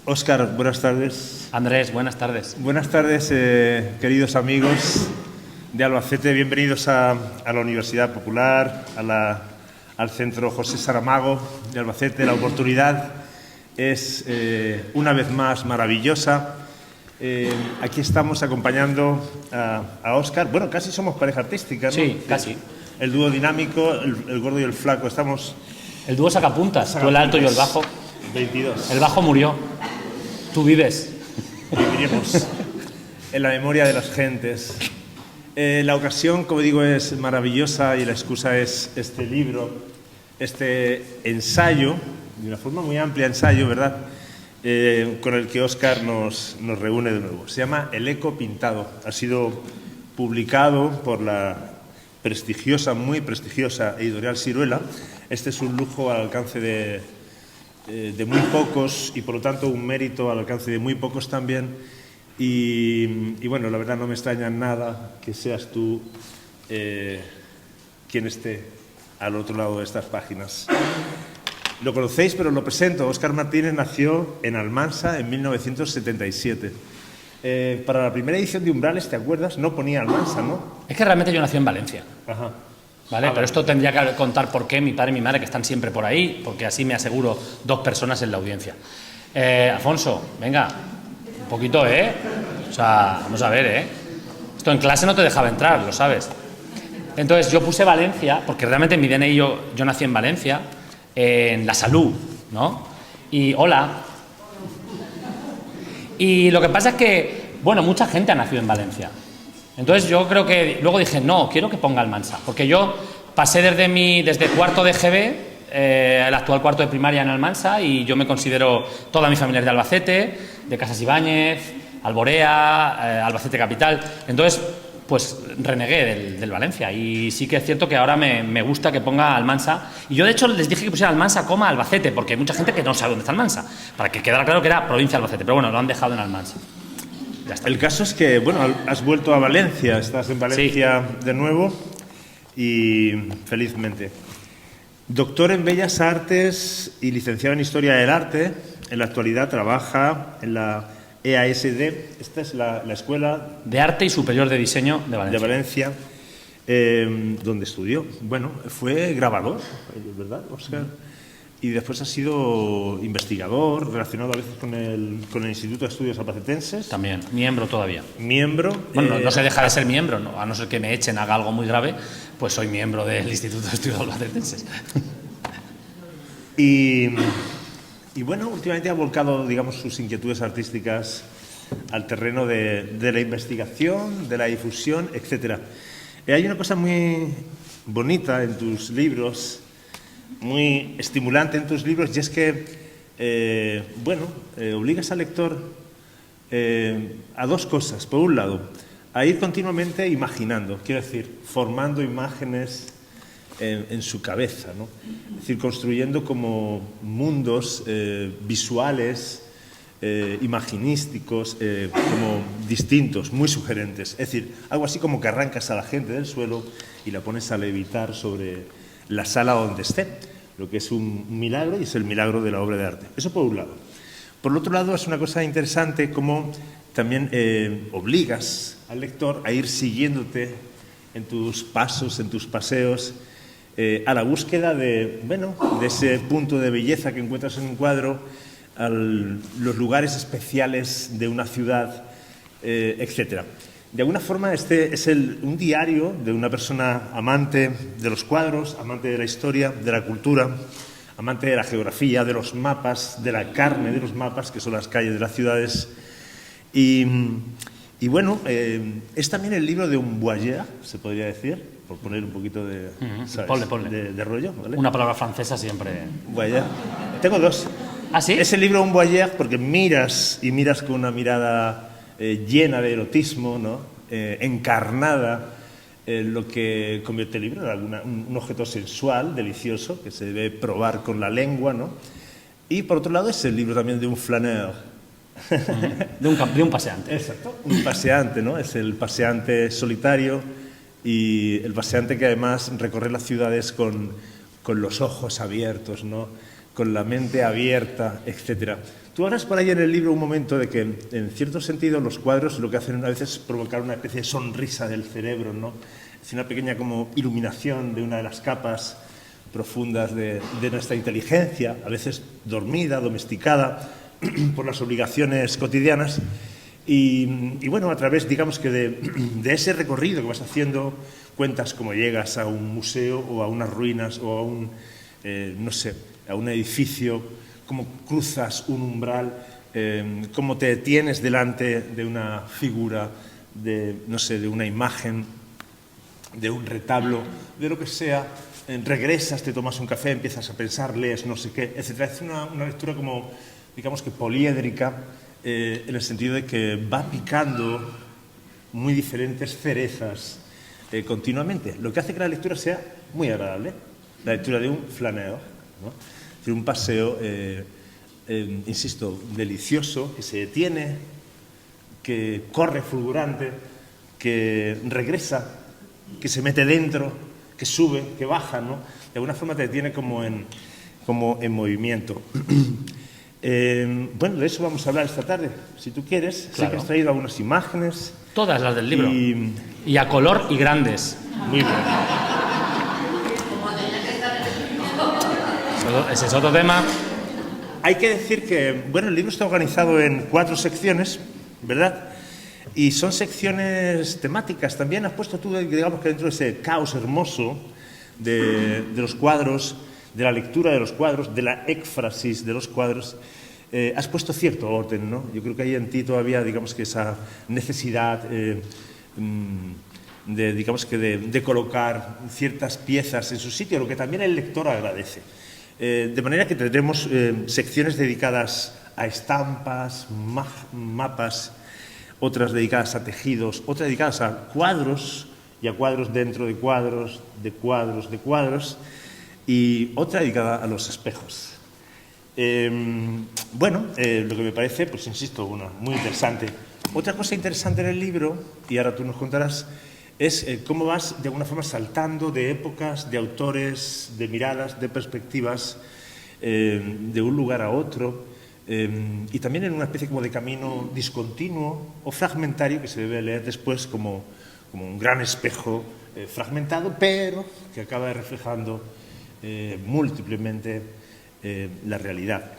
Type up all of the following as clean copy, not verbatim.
Óscar, buenas tardes. Andrés, buenas tardes. Buenas tardes, queridos amigos de Albacete. Bienvenidos a la Universidad Popular, al Centro José Saramago de Albacete. La oportunidad es una vez más maravillosa. Aquí estamos acompañando a Óscar. Bueno, casi somos pareja artística, ¿no? Sí, casi. El dúo dinámico, el gordo y el flaco. Estamos... El dúo sacapuntas, tú el alto y yo el bajo. 22. El bajo murió. Tú vives. Viviremos en la memoria de las gentes. La ocasión, como digo, es maravillosa y la excusa es este libro, este ensayo, de una forma muy amplia ensayo, ¿verdad?, con el que Óscar nos reúne de nuevo. Se llama El eco pintado. Ha sido publicado por la prestigiosa, muy prestigiosa editorial Siruela. Este es un lujo al alcance de muy pocos y por lo tanto un mérito al alcance de muy pocos también y bueno, la verdad no me extraña nada que seas tú quien esté al otro lado de estas páginas. Lo conocéis, pero lo presento. Óscar Martínez nació en Almansa en 1977. Para la primera edición de Umbrales, ¿te acuerdas? No ponía Almansa, ¿no? Es que realmente yo nací en Valencia. Ajá. ¿Vale? Pero esto tendría que contar por qué mi padre y mi madre, que están siempre por ahí, porque así me aseguro 2 personas en la audiencia. Alfonso, venga, un poquito, ¿eh? O sea, vamos a ver, ¿eh? Esto en clase no te dejaba entrar, lo sabes. Entonces yo puse Valencia, porque realmente en mi DNI yo nací en Valencia, en La Salud, ¿no? Y hola. Y lo que pasa es que, bueno, mucha gente ha nacido en Valencia. Entonces yo creo que luego dije, no, quiero que ponga Almansa, porque yo pasé desde cuarto de GB, el actual cuarto de primaria en Almansa, y yo me considero, toda mi familia es de Albacete, de Casas Ibáñez, Alborea, Albacete Capital. Entonces, pues renegué del Valencia, y sí que es cierto que ahora me gusta que ponga Almansa, y yo de hecho les dije que pusiera Almansa, Albacete, porque hay mucha gente que no sabe dónde está Almansa, para que quedara claro que era provincia de Albacete, pero bueno, lo han dejado en Almansa. El caso es que, bueno, has vuelto a Valencia, estás en Valencia sí. De nuevo y felizmente. Doctor en Bellas Artes y licenciado en Historia del Arte, en la actualidad trabaja en la EASD, esta es la Escuela de Arte y Superior de Diseño de Valencia, donde estudió. Bueno, fue grabador, ¿verdad, Óscar? Y después ha sido investigador, relacionado a veces con el Instituto de Estudios Albacetenses. También, miembro todavía. Miembro. Bueno, no se deja de ser miembro, ¿no? A no ser que me echen, haga algo muy grave, pues soy miembro del Instituto de Estudios Albacetenses. Y bueno, últimamente ha volcado, digamos, sus inquietudes artísticas al terreno de la investigación, de la difusión, etc. Hay una cosa muy bonita en tus libros, muy estimulante en tus libros, y es que, obligas al lector a 2 cosas. Por un lado, a ir continuamente imaginando, quiero decir, formando imágenes en su cabeza, ¿no? Es decir, construyendo como mundos visuales, imaginísticos, como distintos, muy sugerentes. Es decir, algo así como que arrancas a la gente del suelo y la pones a levitar sobre la sala donde esté, lo que es un milagro, y es el milagro de la obra de arte. Eso por un lado. Por el otro lado, es una cosa interesante como también obligas al lector a ir siguiéndote en tus pasos, en tus paseos, a la búsqueda de ese punto de belleza que encuentras en un cuadro, a los lugares especiales de una ciudad, etcétera. De alguna forma, este es un diario de una persona amante de los cuadros, amante de la historia, de la cultura, amante de la geografía, de los mapas, de la carne de los mapas, que son las calles de las ciudades. Y bueno, es también el libro de un voyeur, se podría decir, por poner un poquito de, ¿sabes? Ponle. De rollo, ¿vale? Una palabra francesa siempre. Voyeur. Tengo 2. ¿Ah, sí? Es el libro un voyeur porque miras con una mirada llena de erotismo, ¿no? Encarnada, lo que convierte el libro en un objeto sensual, delicioso, que se debe probar con la lengua, ¿no? Y por otro lado es el libro también de un flaneur. De un paseante. Exacto, un paseante, ¿no? Es el paseante solitario y el paseante que además recorre las ciudades con los ojos abiertos, ¿no? con la mente abierta, etc. Tú hablas por ahí en el libro un momento de que, en cierto sentido, los cuadros lo que hacen a veces es provocar una especie de sonrisa del cerebro, ¿no? Es una pequeña como iluminación de una de las capas profundas de nuestra inteligencia, a veces dormida, domesticada por las obligaciones cotidianas. Y bueno, a través, digamos que de ese recorrido que vas haciendo, cuentas cómo llegas a un museo o a unas ruinas o a un, no sé, a un edificio, cómo cruzas un umbral, cómo te detienes delante de una figura, de, no sé, de una imagen, de un retablo, de lo que sea, regresas, te tomas un café, empiezas a pensar, lees no sé qué, etc. Es una lectura como, digamos que poliédrica, en el sentido de que va picando muy diferentes cerezas continuamente, lo que hace que la lectura sea muy agradable, la lectura de un flaneur, ¿no? Es decir, un paseo, insisto, delicioso, que se detiene, que corre fulgurante, que regresa, que se mete dentro, que sube, que baja, ¿no? De alguna forma te detiene como en movimiento. Bueno, de eso vamos a hablar esta tarde, si tú quieres. Claro. Sé que has traído algunas imágenes. Todas las del libro. Y a color y grandes. Muy bien. Ese es otro tema. Hay que decir que, bueno, el libro está organizado en 4 secciones, ¿verdad? Y son secciones temáticas. También has puesto tú, digamos que dentro de ese caos hermoso de los cuadros, de la lectura de los cuadros, de la éfrasis de los cuadros, has puesto cierto orden, ¿no? Yo creo que hay en ti todavía, digamos que esa necesidad de colocar ciertas piezas en su sitio, lo que también el lector agradece. De manera que tendremos secciones dedicadas a estampas, mapas, otras dedicadas a tejidos, otras dedicadas a cuadros y a cuadros dentro de cuadros, y otra dedicada a los espejos. Bueno, lo que me parece, pues insisto, muy interesante. Otra cosa interesante en el libro, y ahora tú nos contarás, es cómo vas de alguna forma saltando de épocas, de autores, de miradas, de perspectivas, de un lugar a otro, y también en una especie como de camino discontinuo o fragmentario que se debe leer después como un gran espejo fragmentado, pero que acaba reflejando múltiplemente la realidad.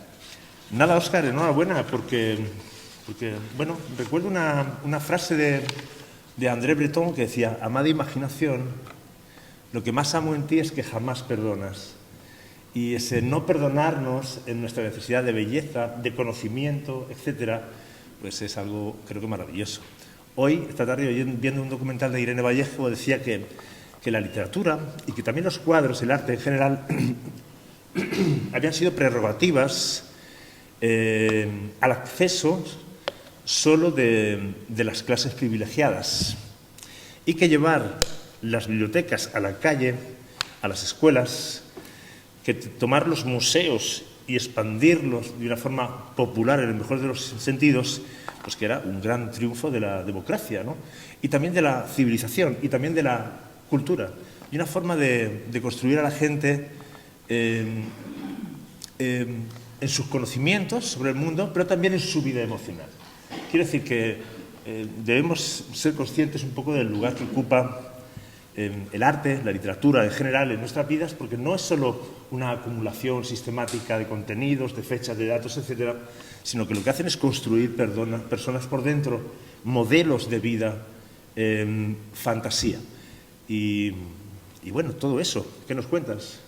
Nada, Óscar, enhorabuena, porque bueno, recuerdo una frase de André Breton que decía: amada imaginación, lo que más amo en ti es que jamás perdonas. Y ese no perdonarnos en nuestra necesidad de belleza, de conocimiento, etcétera, pues es algo, creo que maravilloso. Hoy, esta tarde, viendo un documental de Irene Vallejo, decía que la literatura y que también los cuadros, el arte en general, habían sido prerrogativas al acceso solo de las clases privilegiadas, y que llevar las bibliotecas a la calle, a las escuelas, que tomar los museos y expandirlos de una forma popular, en el mejor de los sentidos, pues que era un gran triunfo de la democracia, ¿no? Y también de la civilización, y también de la cultura, y una forma de construir a la gente en sus conocimientos sobre el mundo, pero también en su vida emocional. Quiero decir que debemos ser conscientes un poco del lugar que ocupa el arte, la literatura en general en nuestras vidas, porque no es solo una acumulación sistemática de contenidos, de fechas, de datos, etcétera, sino que lo que hacen es construir personas por dentro, modelos de vida, fantasía. Y bueno, todo eso, ¿qué nos cuentas?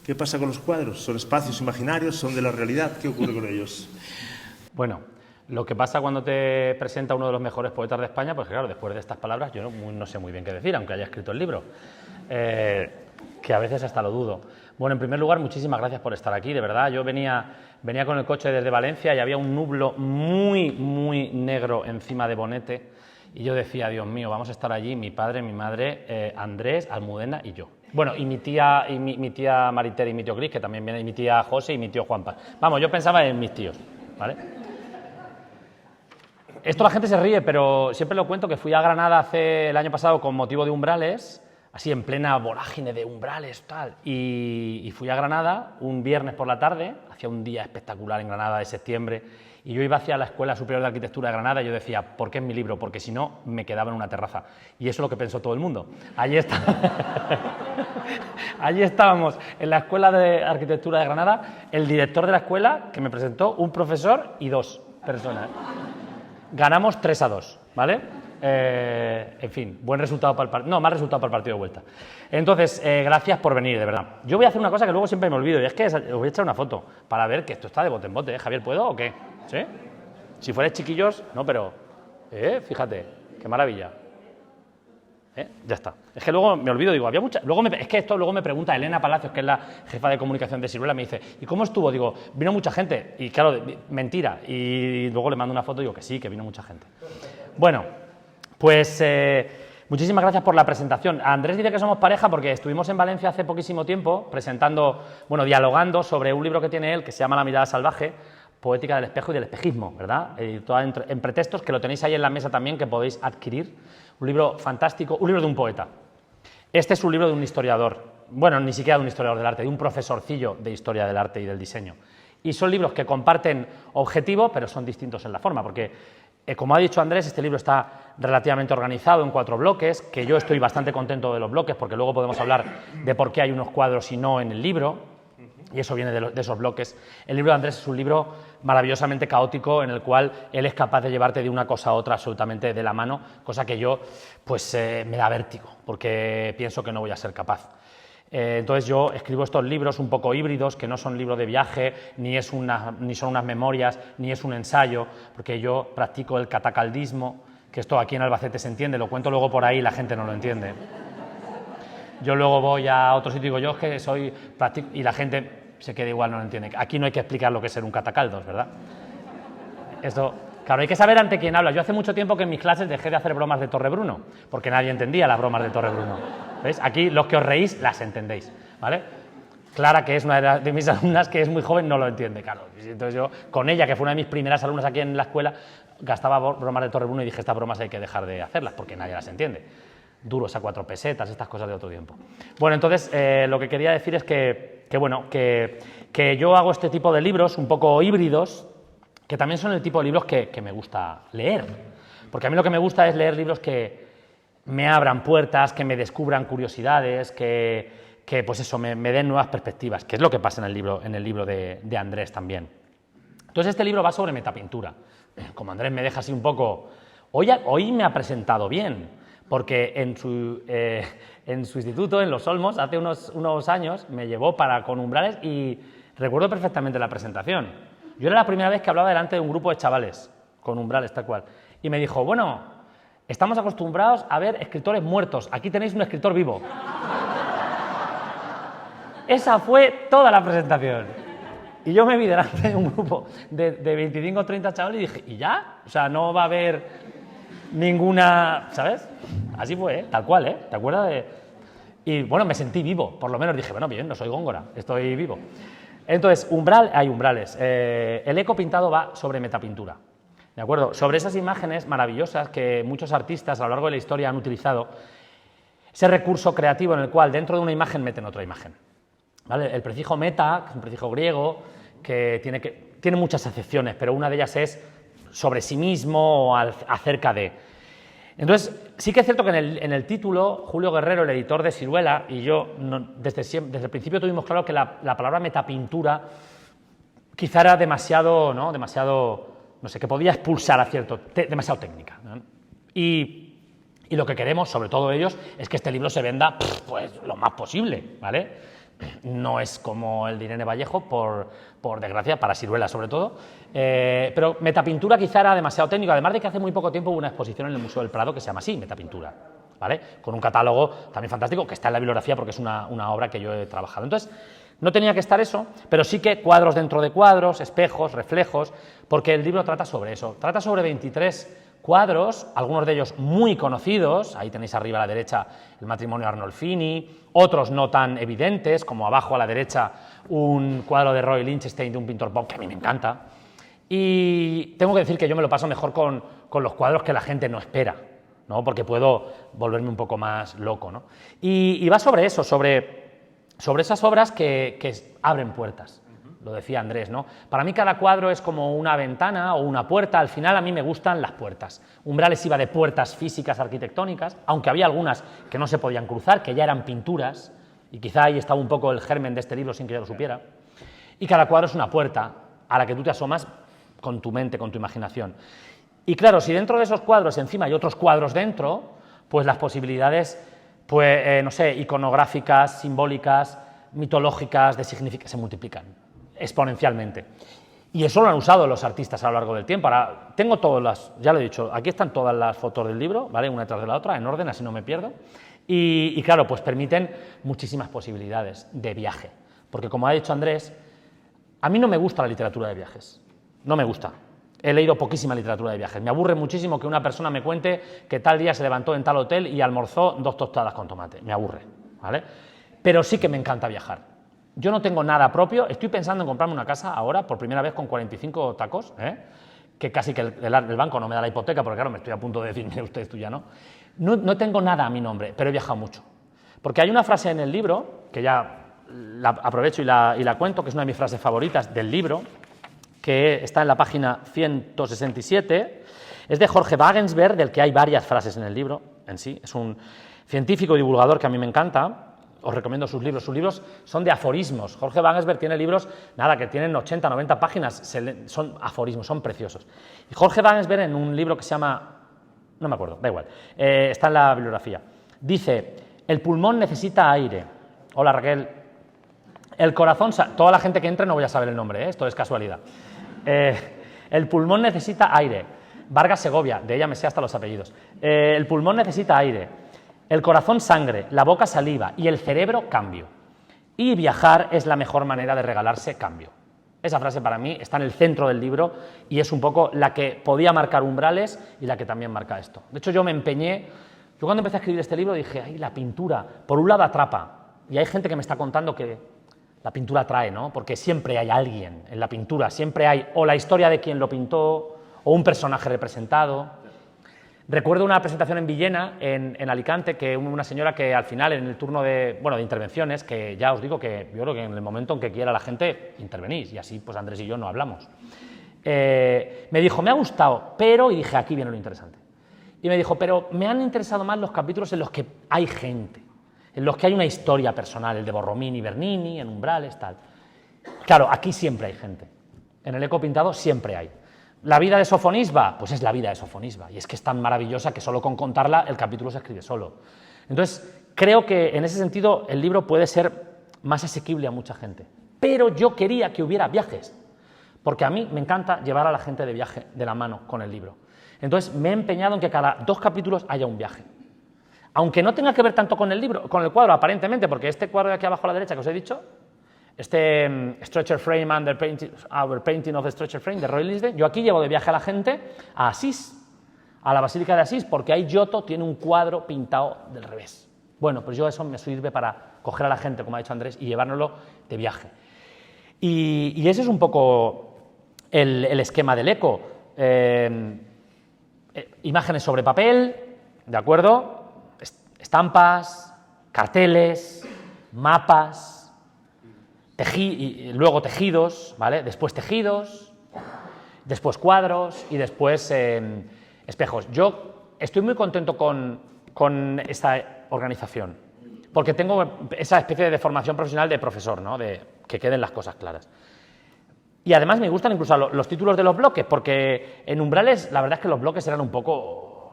¿Qué pasa con los cuadros? ¿Son espacios imaginarios? ¿Son de la realidad? ¿Qué ocurre con ellos? Bueno, lo que pasa cuando te presenta uno de los mejores poetas de España, pues claro, después de estas palabras yo no sé muy bien qué decir, aunque haya escrito el libro, que a veces hasta lo dudo. Bueno, en primer lugar, muchísimas gracias por estar aquí, de verdad. Yo venía con el coche desde Valencia y había un nublo muy, muy negro encima de Bonete, y yo decía, Dios mío, vamos a estar allí, mi padre, mi madre, Andrés, Almudena y yo. Bueno, y mi tía Maritere y mi tío Cris, que también viene, y mi tía José y mi tío Juanpa. Vamos, yo pensaba en mis tíos, ¿vale? Esto la gente se ríe, pero siempre lo cuento, que fui a Granada el año pasado con motivo de Umbrales, así en plena vorágine de umbrales, tal. Y fui a Granada un viernes por la tarde, hacía un día espectacular en Granada de septiembre, y yo iba hacia la Escuela Superior de Arquitectura de Granada y yo decía, ¿por qué es mi libro? Porque si no, me quedaba en una terraza. Y eso es lo que pensó todo el mundo. Allí estábamos en la Escuela de Arquitectura de Granada, el director de la escuela, que me presentó, un profesor y 2 personas. Ganamos 3-2, ¿vale? En fin, buen resultado para el partido. No, mal resultado para el partido de vuelta. Entonces, gracias por venir, de verdad. Yo voy a hacer una cosa que luego siempre me olvido, y es que os voy a echar una foto para ver que esto está de bote en bote, ¿eh? Javier, ¿puedo o qué? ¿Sí? Si fuerais chiquillos, no, pero... fíjate, qué maravilla. Ya está. Es que luego me olvido, digo, había mucha... Es que esto luego me pregunta Elena Palacios, que es la jefa de comunicación de Siruela, me dice, ¿y cómo estuvo? Digo, vino mucha gente. Y claro, mentira. Y luego le mando una foto y digo que sí, que vino mucha gente. Bueno, pues muchísimas gracias por la presentación. Andrés dice que somos pareja porque estuvimos en Valencia hace poquísimo tiempo presentando, bueno, dialogando sobre un libro que tiene él que se llama La mirada salvaje, poética del espejo y del espejismo, ¿verdad? En pretextos, que lo tenéis ahí en la mesa también, que podéis adquirir. Un libro fantástico, un libro de un poeta. Este es un libro de un historiador, bueno, ni siquiera de un historiador del arte, de un profesorcillo de historia del arte y del diseño. Y son libros que comparten objetivo, pero son distintos en la forma, porque, como ha dicho Andrés, este libro está relativamente organizado en 4 bloques, que yo estoy bastante contento de los bloques, porque luego podemos hablar de por qué hay unos cuadros y no en el libro. Y eso viene de esos bloques. El libro de Andrés es un libro maravillosamente caótico en el cual él es capaz de llevarte de una cosa a otra absolutamente de la mano, cosa que yo, pues, me da vértigo, porque pienso que no voy a ser capaz. Entonces yo escribo estos libros un poco híbridos, que no son libros de viaje, ni son unas memorias, ni es un ensayo, porque yo practico el catacaldismo, que esto aquí en Albacete se entiende, lo cuento luego por ahí y la gente no lo entiende. Yo luego voy a otro sitio y digo, yo es que soy práctico, y la gente se queda igual, no lo entiende. Aquí no hay que explicar lo que es ser un catacaldos, ¿verdad? Esto, claro, hay que saber ante quién habla. Yo hace mucho tiempo que en mis clases dejé de hacer bromas de Torrebruno, porque nadie entendía las bromas de Torrebruno. ¿Veis? Aquí los que os reís las entendéis, ¿vale? Clara, que es una de mis alumnas que es muy joven, no lo entiende, claro. Entonces yo, con ella, que fue una de mis primeras alumnas aquí en la escuela, gastaba bromas de Torrebruno y dije, estas bromas hay que dejar de hacerlas, porque nadie las entiende. Duros a 4 pesetas, estas cosas de otro tiempo. Bueno, entonces lo que quería decir es que yo hago este tipo de libros un poco híbridos, que también son el tipo de libros que me gusta leer. Porque a mí lo que me gusta es leer libros que me abran puertas, que me descubran curiosidades, que pues eso, me den nuevas perspectivas, que es lo que pasa en el libro de Andrés también. Entonces este libro va sobre metapintura. Como Andrés me deja así un poco... Hoy me ha presentado bien, porque en su instituto, en Los Olmos, hace unos años, me llevó con umbrales y recuerdo perfectamente la presentación. Yo era la primera vez que hablaba delante de un grupo de chavales, con umbrales, tal cual. Y me dijo, bueno, estamos acostumbrados a ver escritores muertos, aquí tenéis un escritor vivo. Esa fue toda la presentación. Y yo me vi delante de un grupo de 25 o 30 chavales y dije, ¿y ya? O sea, no va a haber ninguna, ¿sabes? Así fue, tal cual, ¿eh? ¿Te acuerdas de...? Y bueno, me sentí vivo, por lo menos dije, bueno, bien, no soy Góngora, estoy vivo. Entonces, hay umbrales. El eco pintado va sobre metapintura, ¿de acuerdo? Sobre esas imágenes maravillosas que muchos artistas a lo largo de la historia han utilizado, ese recurso creativo en el cual dentro de una imagen meten otra imagen, ¿vale? El prefijo meta, que es un prefijo griego, que tiene muchas acepciones, pero una de ellas es sobre sí mismo o acerca de. Entonces, sí que es cierto que en el título, Julio Guerrero, el editor de Siruela, y yo, desde el principio tuvimos claro que la palabra metapintura quizá era demasiado, no sé, que podía expulsar demasiado técnica, ¿no? Y lo que queremos, sobre todo ellos, es que este libro se venda pues lo más posible, ¿vale? No es como el de Irene Vallejo, por desgracia, para Siruela sobre todo, pero metapintura quizá era demasiado técnico, además de que hace muy poco tiempo hubo una exposición en el Museo del Prado que se llama así, Metapintura, ¿vale? Con un catálogo también fantástico que está en la bibliografía porque es una obra que yo he trabajado. Entonces, no tenía que estar eso, pero sí que cuadros dentro de cuadros, espejos, reflejos, porque el libro trata sobre eso, trata sobre 23 cuadros, algunos de ellos muy conocidos, ahí tenéis arriba a la derecha el matrimonio Arnolfini, otros no tan evidentes, como abajo a la derecha un cuadro de Roy Lichtenstein de un pintor pop que a mí me encanta. Y tengo que decir que yo me lo paso mejor con los cuadros que la gente no espera, ¿no? Porque puedo volverme un poco más loco, ¿no? Y va sobre eso, sobre esas obras que abren puertas. Lo decía Andrés, ¿no? Para mí cada cuadro es como una ventana o una puerta. Al final a mí me gustan las puertas. Umbrales iba de puertas físicas arquitectónicas, aunque había algunas que no se podían cruzar, que ya eran pinturas, y quizá ahí estaba un poco el germen de este libro sin que yo lo supiera. Y cada cuadro es una puerta a la que tú te asomas con tu mente, con tu imaginación. Y claro, si dentro de esos cuadros encima hay otros cuadros dentro, pues las posibilidades, pues no sé, iconográficas, simbólicas, mitológicas, de significación se multiplican exponencialmente. Y eso lo han usado los artistas a lo largo del tiempo. Ahora, tengo todas las, ya lo he dicho, aquí están todas las fotos del libro, ¿vale? Una detrás de la otra, en orden, así no me pierdo. Y claro, pues permiten muchísimas posibilidades de viaje. Porque como ha dicho Andrés, a mí no me gusta la literatura de viajes. No me gusta. He leído poquísima literatura de viajes. Me aburre muchísimo que una persona me cuente que tal día se levantó en tal hotel y almorzó 2 tostadas con tomate. Me aburre, ¿vale? Pero sí que me encanta viajar. Yo no tengo nada propio, estoy pensando en comprarme una casa ahora, por primera vez con 45 tacos, que casi que el banco no me da la hipoteca, porque claro, me estoy a punto de decir, mire usted, tú ya no. No tengo nada a mi nombre, pero he viajado mucho. Porque hay una frase en el libro, que ya la aprovecho y la cuento, que es una de mis frases favoritas del libro, que está en la página 167, es de Jorge Wagensberg, del que hay varias frases en el libro en sí, es un científico y divulgador que a mí me encanta. Os recomiendo sus libros son de aforismos. Jorge Wagensberg tiene libros, nada, que tienen 80, 90 páginas, son aforismos, son preciosos. Y Jorge Wagensberg en un libro que se llama, no me acuerdo, da igual, está en la bibliografía, dice, el pulmón necesita aire. Hola Raquel. El corazón, toda la gente que entre no voy a saber el nombre, esto es casualidad. El pulmón necesita aire. Vargas Segovia, de ella me sé hasta los apellidos. El pulmón necesita aire. El corazón sangre, la boca saliva y el cerebro cambio. Y viajar es la mejor manera de regalarse cambio. Esa frase para mí está en el centro del libro y es un poco la que podía marcar umbrales y la que también marca esto. De hecho, yo me empeñé, yo cuando empecé a escribir este libro dije, ay, la pintura, por un lado atrapa, y hay gente que me está contando que la pintura atrae, ¿no? Porque siempre hay alguien en la pintura, siempre hay o la historia de quien lo pintó o un personaje representado. Recuerdo una presentación en Villena, en Alicante, que una señora que al final, en el turno de intervenciones, que ya os digo que yo creo que en el momento en que quiera la gente, intervenís, y así pues Andrés y yo no hablamos. Me dijo, me ha gustado, pero, y dije, aquí viene lo interesante, y me dijo, pero me han interesado más los capítulos en los que hay gente, en los que hay una historia personal, el de Borromini y Bernini, en Umbrales, tal. Claro, aquí siempre hay gente, en el Eco Pintado siempre hay. ¿La vida de Sofonisba? Pues es la vida de Sofonisba, y es que es tan maravillosa que solo con contarla el capítulo se escribe solo. Entonces, creo que en ese sentido el libro puede ser más asequible a mucha gente. Pero yo quería que hubiera viajes, porque a mí me encanta llevar a la gente de viaje de la mano con el libro. Entonces, me he empeñado en que cada 2 capítulos haya un viaje. Aunque no tenga que ver tanto con el libro, con el cuadro, aparentemente, porque este cuadro de aquí abajo a la derecha que os he dicho, Stretcher Frame Under Painting, Our Painting of the Stretcher Frame de Roy Lisden, yo aquí llevo de viaje a la gente a Asís, a la Basílica de Asís, porque ahí Giotto tiene un cuadro pintado del revés. Bueno, pues yo eso me sirve para coger a la gente, como ha dicho Andrés, y llevárnoslo de viaje. Y ese es un poco el esquema del Eco. Imágenes sobre papel, ¿de acuerdo? Estampas, carteles, mapas, y luego tejidos, ¿vale? Después tejidos, después cuadros y después espejos. Yo estoy muy contento con esta organización, porque tengo esa especie de formación profesional de profesor, ¿no? De que queden las cosas claras. Y además me gustan incluso los títulos de los bloques, porque en Umbrales la verdad es que los bloques eran un poco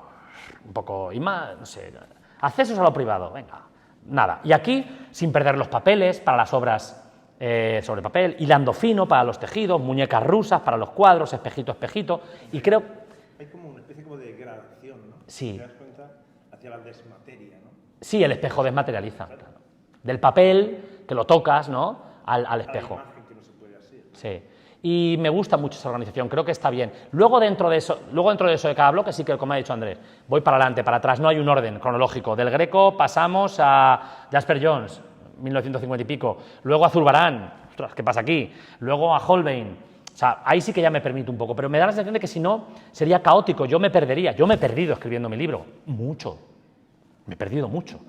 no sé, accesos a lo privado, venga, nada. Y aquí, sin perder los papeles para las obras sobre papel, hilando fino para los tejidos, muñecas rusas para los cuadros, espejito, espejito, y creo... Hay como una especie como de gradación, ¿no? Sí. ¿Te das cuenta? Hacia la desmateria, ¿no? Sí, el espejo desmaterializa. Claro. Del papel, que lo tocas, ¿no? Al espejo. A la imagen que no se puede así, ¿no? Sí. Y me gusta mucho esa organización, creo que está bien. Luego dentro de eso de cada bloque, sí que, como ha dicho Andrés, voy para adelante, para atrás, no hay un orden cronológico. Del Greco pasamos a Jasper Jones, 1950 y pico, luego a Zurbarán, ostras, ¿qué pasa aquí? Luego a Holbein, O sea, ahí sí que ya me permito un poco, pero me da la sensación de que si no, sería caótico, yo me perdería. Yo me he perdido escribiendo mi libro, mucho. Me he perdido mucho.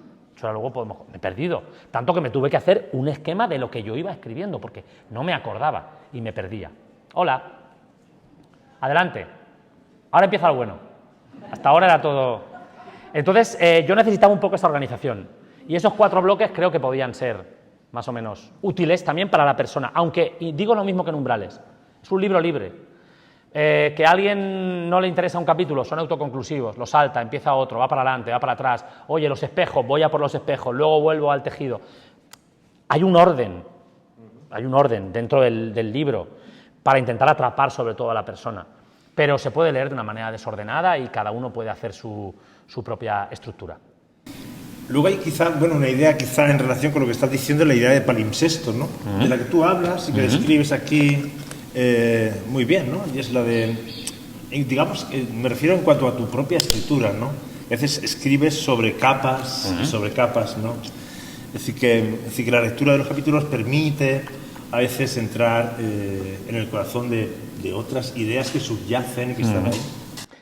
Ahora luego me he perdido. Tanto que me tuve que hacer un esquema de lo que yo iba escribiendo, porque no me acordaba y me perdía. Hola. Adelante. Ahora empieza lo bueno. Hasta ahora era todo... Entonces, yo necesitaba un poco esa organización. Y esos 4 bloques creo que podían ser más o menos útiles también para la persona. Aunque, y digo lo mismo que en Umbrales, es un libro libre. Que a alguien no le interesa un capítulo, son autoconclusivos, lo salta, empieza otro, va para adelante, va para atrás, oye, los espejos, voy a por los espejos, luego vuelvo al tejido. Hay un orden dentro del libro para intentar atrapar sobre todo a la persona, pero se puede leer de una manera desordenada y cada uno puede hacer su propia estructura. Luego hay quizá, bueno, una idea quizá en relación con lo que estás diciendo, la idea de palimpsesto, ¿no? De la que tú hablas y que describes aquí muy bien, ¿no? Y es la de, digamos, me refiero en cuanto a tu propia escritura, ¿no? A veces escribes sobre capas y sobre capas, ¿no? Es decir, que la lectura de los capítulos permite a veces entrar en el corazón de otras ideas que subyacen y que están ahí.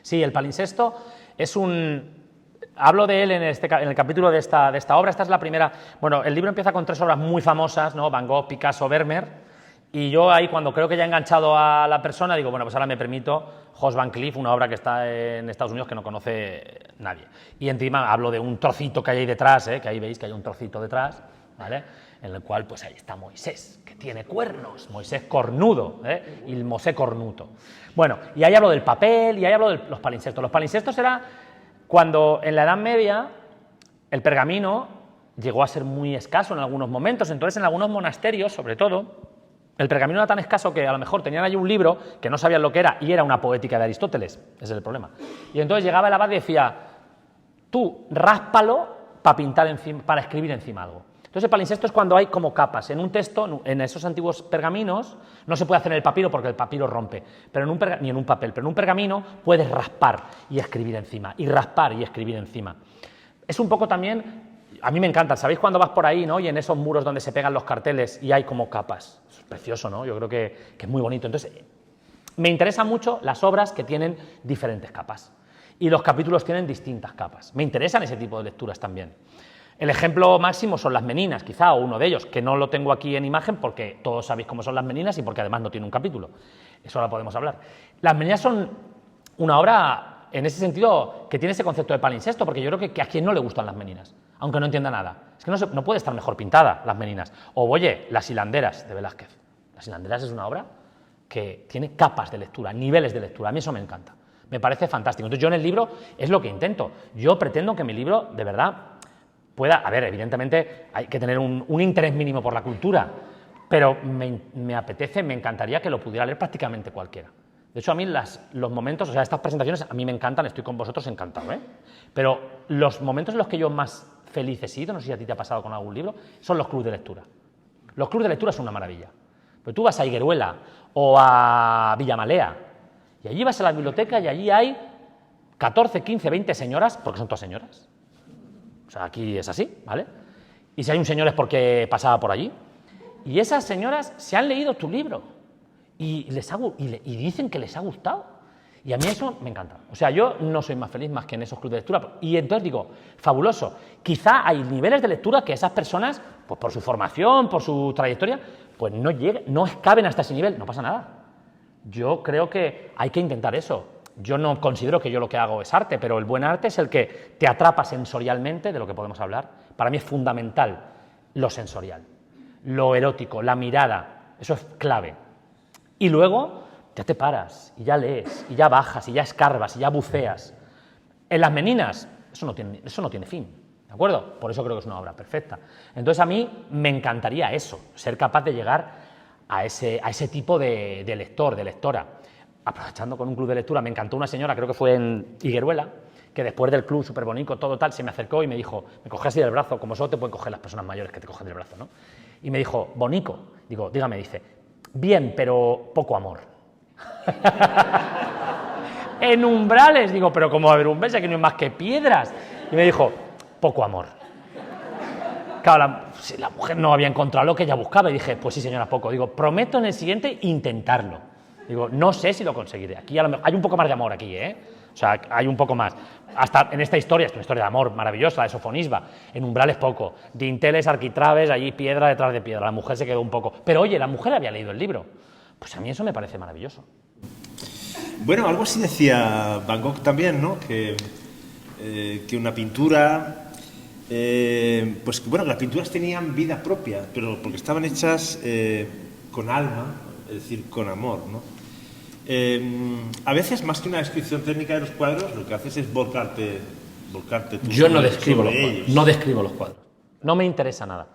Sí, el palimpsesto es un... Hablo de él en el capítulo de esta obra. Esta es la primera... Bueno, el libro empieza con 3 obras muy famosas, ¿no? Van Gogh, Picasso, Vermeer. Y yo ahí, cuando creo que ya he enganchado a la persona, digo, bueno, pues ahora me permito Jos Van Cliff, una obra que está en Estados Unidos que no conoce nadie. Y encima hablo de un trocito que hay ahí detrás, que ahí veis que hay un trocito detrás, ¿vale? En el cual, pues ahí está Moisés, que tiene cuernos, Moisés cornudo, il Mosè cornuto. Bueno, y ahí hablo del papel, y ahí hablo de los palimpsestos. Los palimpsestos era cuando en la Edad Media el pergamino llegó a ser muy escaso en algunos momentos, entonces en algunos monasterios, sobre todo, el pergamino era tan escaso que a lo mejor tenían allí un libro que no sabían lo que era y era una poética de Aristóteles, ese es el problema. Y entonces llegaba el abad y decía, tú ráspalo para pintar encima, para escribir encima algo. Entonces el palimpsesto es cuando hay como capas. En un texto, en esos antiguos pergaminos, no se puede hacer en el papiro porque el papiro rompe, pero ni en un papel, pero en un pergamino puedes raspar y escribir encima, y raspar y escribir encima. Es un poco también... A mí me encanta, ¿sabéis cuando vas por ahí, ¿no? Y en esos muros donde se pegan los carteles y hay como capas? Es precioso, ¿no? Yo creo que es muy bonito. Entonces, me interesan mucho las obras que tienen diferentes capas. Y los capítulos tienen distintas capas. Me interesan ese tipo de lecturas también. El ejemplo máximo son las Meninas, quizá, o uno de ellos, que no lo tengo aquí en imagen porque todos sabéis cómo son las Meninas y porque además no tiene un capítulo. Eso ahora podemos hablar. Las Meninas son una obra... En ese sentido, que tiene ese concepto de palimpsesto, porque yo creo que a quien no le gustan las Meninas, aunque no entienda nada. Es que no puede estar mejor pintada las Meninas. O, oye, Las hilanderas de Velázquez. Las hilanderas es una obra que tiene capas de lectura, niveles de lectura. A mí eso me encanta. Me parece fantástico. Entonces yo en el libro es lo que intento. Yo pretendo que mi libro, de verdad, pueda... A ver, evidentemente hay que tener un interés mínimo por la cultura, pero me apetece, me encantaría que lo pudiera leer prácticamente cualquiera. De hecho, a mí los momentos, o sea, estas presentaciones a mí me encantan, estoy con vosotros encantado, Pero los momentos en los que yo más feliz he sido, no sé si a ti te ha pasado con algún libro, son los clubes de lectura. Los clubes de lectura son una maravilla. Pero tú vas a Higueruela o a Villamalea y allí vas a la biblioteca y allí hay 14, 15, 20 señoras, porque son todas señoras. O sea, aquí es así, ¿vale? Y si hay un señor es porque pasaba por allí. Y esas señoras se han leído tu libro. Y dicen que les ha gustado. Y a mí eso me encanta. O sea, yo no soy más feliz más que en esos clubes de lectura. Y entonces digo, fabuloso. Quizá hay niveles de lectura que esas personas, pues por su formación, por su trayectoria, pues no caben hasta ese nivel. No pasa nada. Yo creo que hay que intentar eso. Yo no considero que yo lo que hago es arte, pero el buen arte es el que te atrapa sensorialmente, de lo que podemos hablar. Para mí es fundamental lo sensorial, lo erótico, la mirada. Eso es clave. Y luego ya te paras, y ya lees, y ya bajas, y ya escarbas, y ya buceas. En las Meninas, eso no tiene fin, ¿de acuerdo? Por eso creo que es una obra perfecta. Entonces a mí me encantaría eso, ser capaz de llegar a ese tipo de lector, de lectora. Aprovechando con un club de lectura, me encantó una señora, creo que fue en Higueruela, que después del club, súper bonito, todo tal, se me acercó y me dijo, me cogió así del brazo, como solo te pueden coger las personas mayores que te cogen del brazo, ¿no? Y me dijo, bonico, digo, dígame, dice, bien, pero poco amor. En Umbrales, digo, pero ¿cómo va a haber un beso? Aquí no hay más que piedras. Y me dijo, poco amor. Claro, la mujer no había encontrado lo que ella buscaba y dije, pues sí señora, poco. Digo, prometo en el siguiente intentarlo. Digo, no sé si lo conseguiré. Aquí a lo mejor, hay un poco más de amor aquí, ¿eh? O sea, hay un poco más. Hasta en esta historia, es una historia de amor maravillosa, de Sofonisba. En Umbral es poco. Dinteles, arquitraves, allí piedra detrás de piedra. La mujer se quedó un poco. Pero oye, la mujer había leído el libro. Pues a mí eso me parece maravilloso. Bueno, algo así decía Van Gogh también, ¿no? Que una pintura, pues que las pinturas tenían vida propia, pero porque estaban hechas con alma, es decir, con amor, ¿no? A veces, más que una descripción técnica de los cuadros, lo que haces es volcarte tú Yo no sobre describo los cuadros. ellos. No describo los cuadros. No me interesa nada.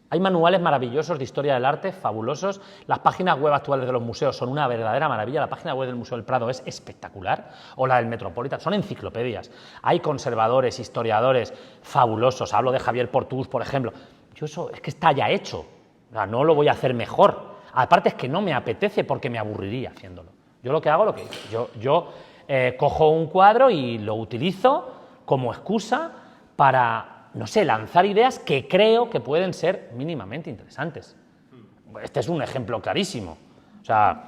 Hay manuales maravillosos de historia del arte, fabulosos. Las páginas web actuales de los museos son una verdadera maravilla. La página web del Museo del Prado es espectacular, o la del Metropolitan, son enciclopedias. Hay conservadores, historiadores fabulosos. Hablo de Javier Portús, por ejemplo. Yo eso es que está ya hecho. O sea, no lo voy a hacer mejor. Aparte es que no me apetece porque me aburriría haciéndolo. Yo lo que hago, yo cojo un cuadro y lo utilizo como excusa para, no sé, lanzar ideas que creo que pueden ser mínimamente interesantes. Este es un ejemplo clarísimo. O sea,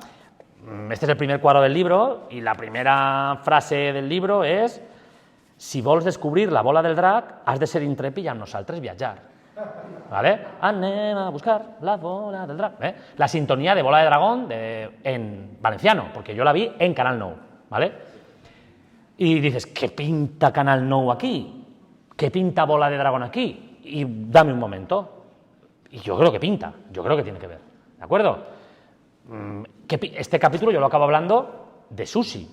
este es el primer cuadro del libro y la primera frase del libro es: si vols descobrir la bola del drac, has de ser intrépid i amb nosaltres viatjar. ¿Vale? Anem a buscar la bola del drac. ¿Eh? La sintonía de Bola de Dragón en valenciano, porque yo la vi en Canal 9, ¿vale? Y dices, ¿qué pinta Canal 9 aquí? ¿Qué pinta Bola de Dragón aquí? Y dame un momento. Y yo creo que pinta, yo creo que tiene que ver, ¿de acuerdo? Este capítulo yo lo acabo hablando de sushi,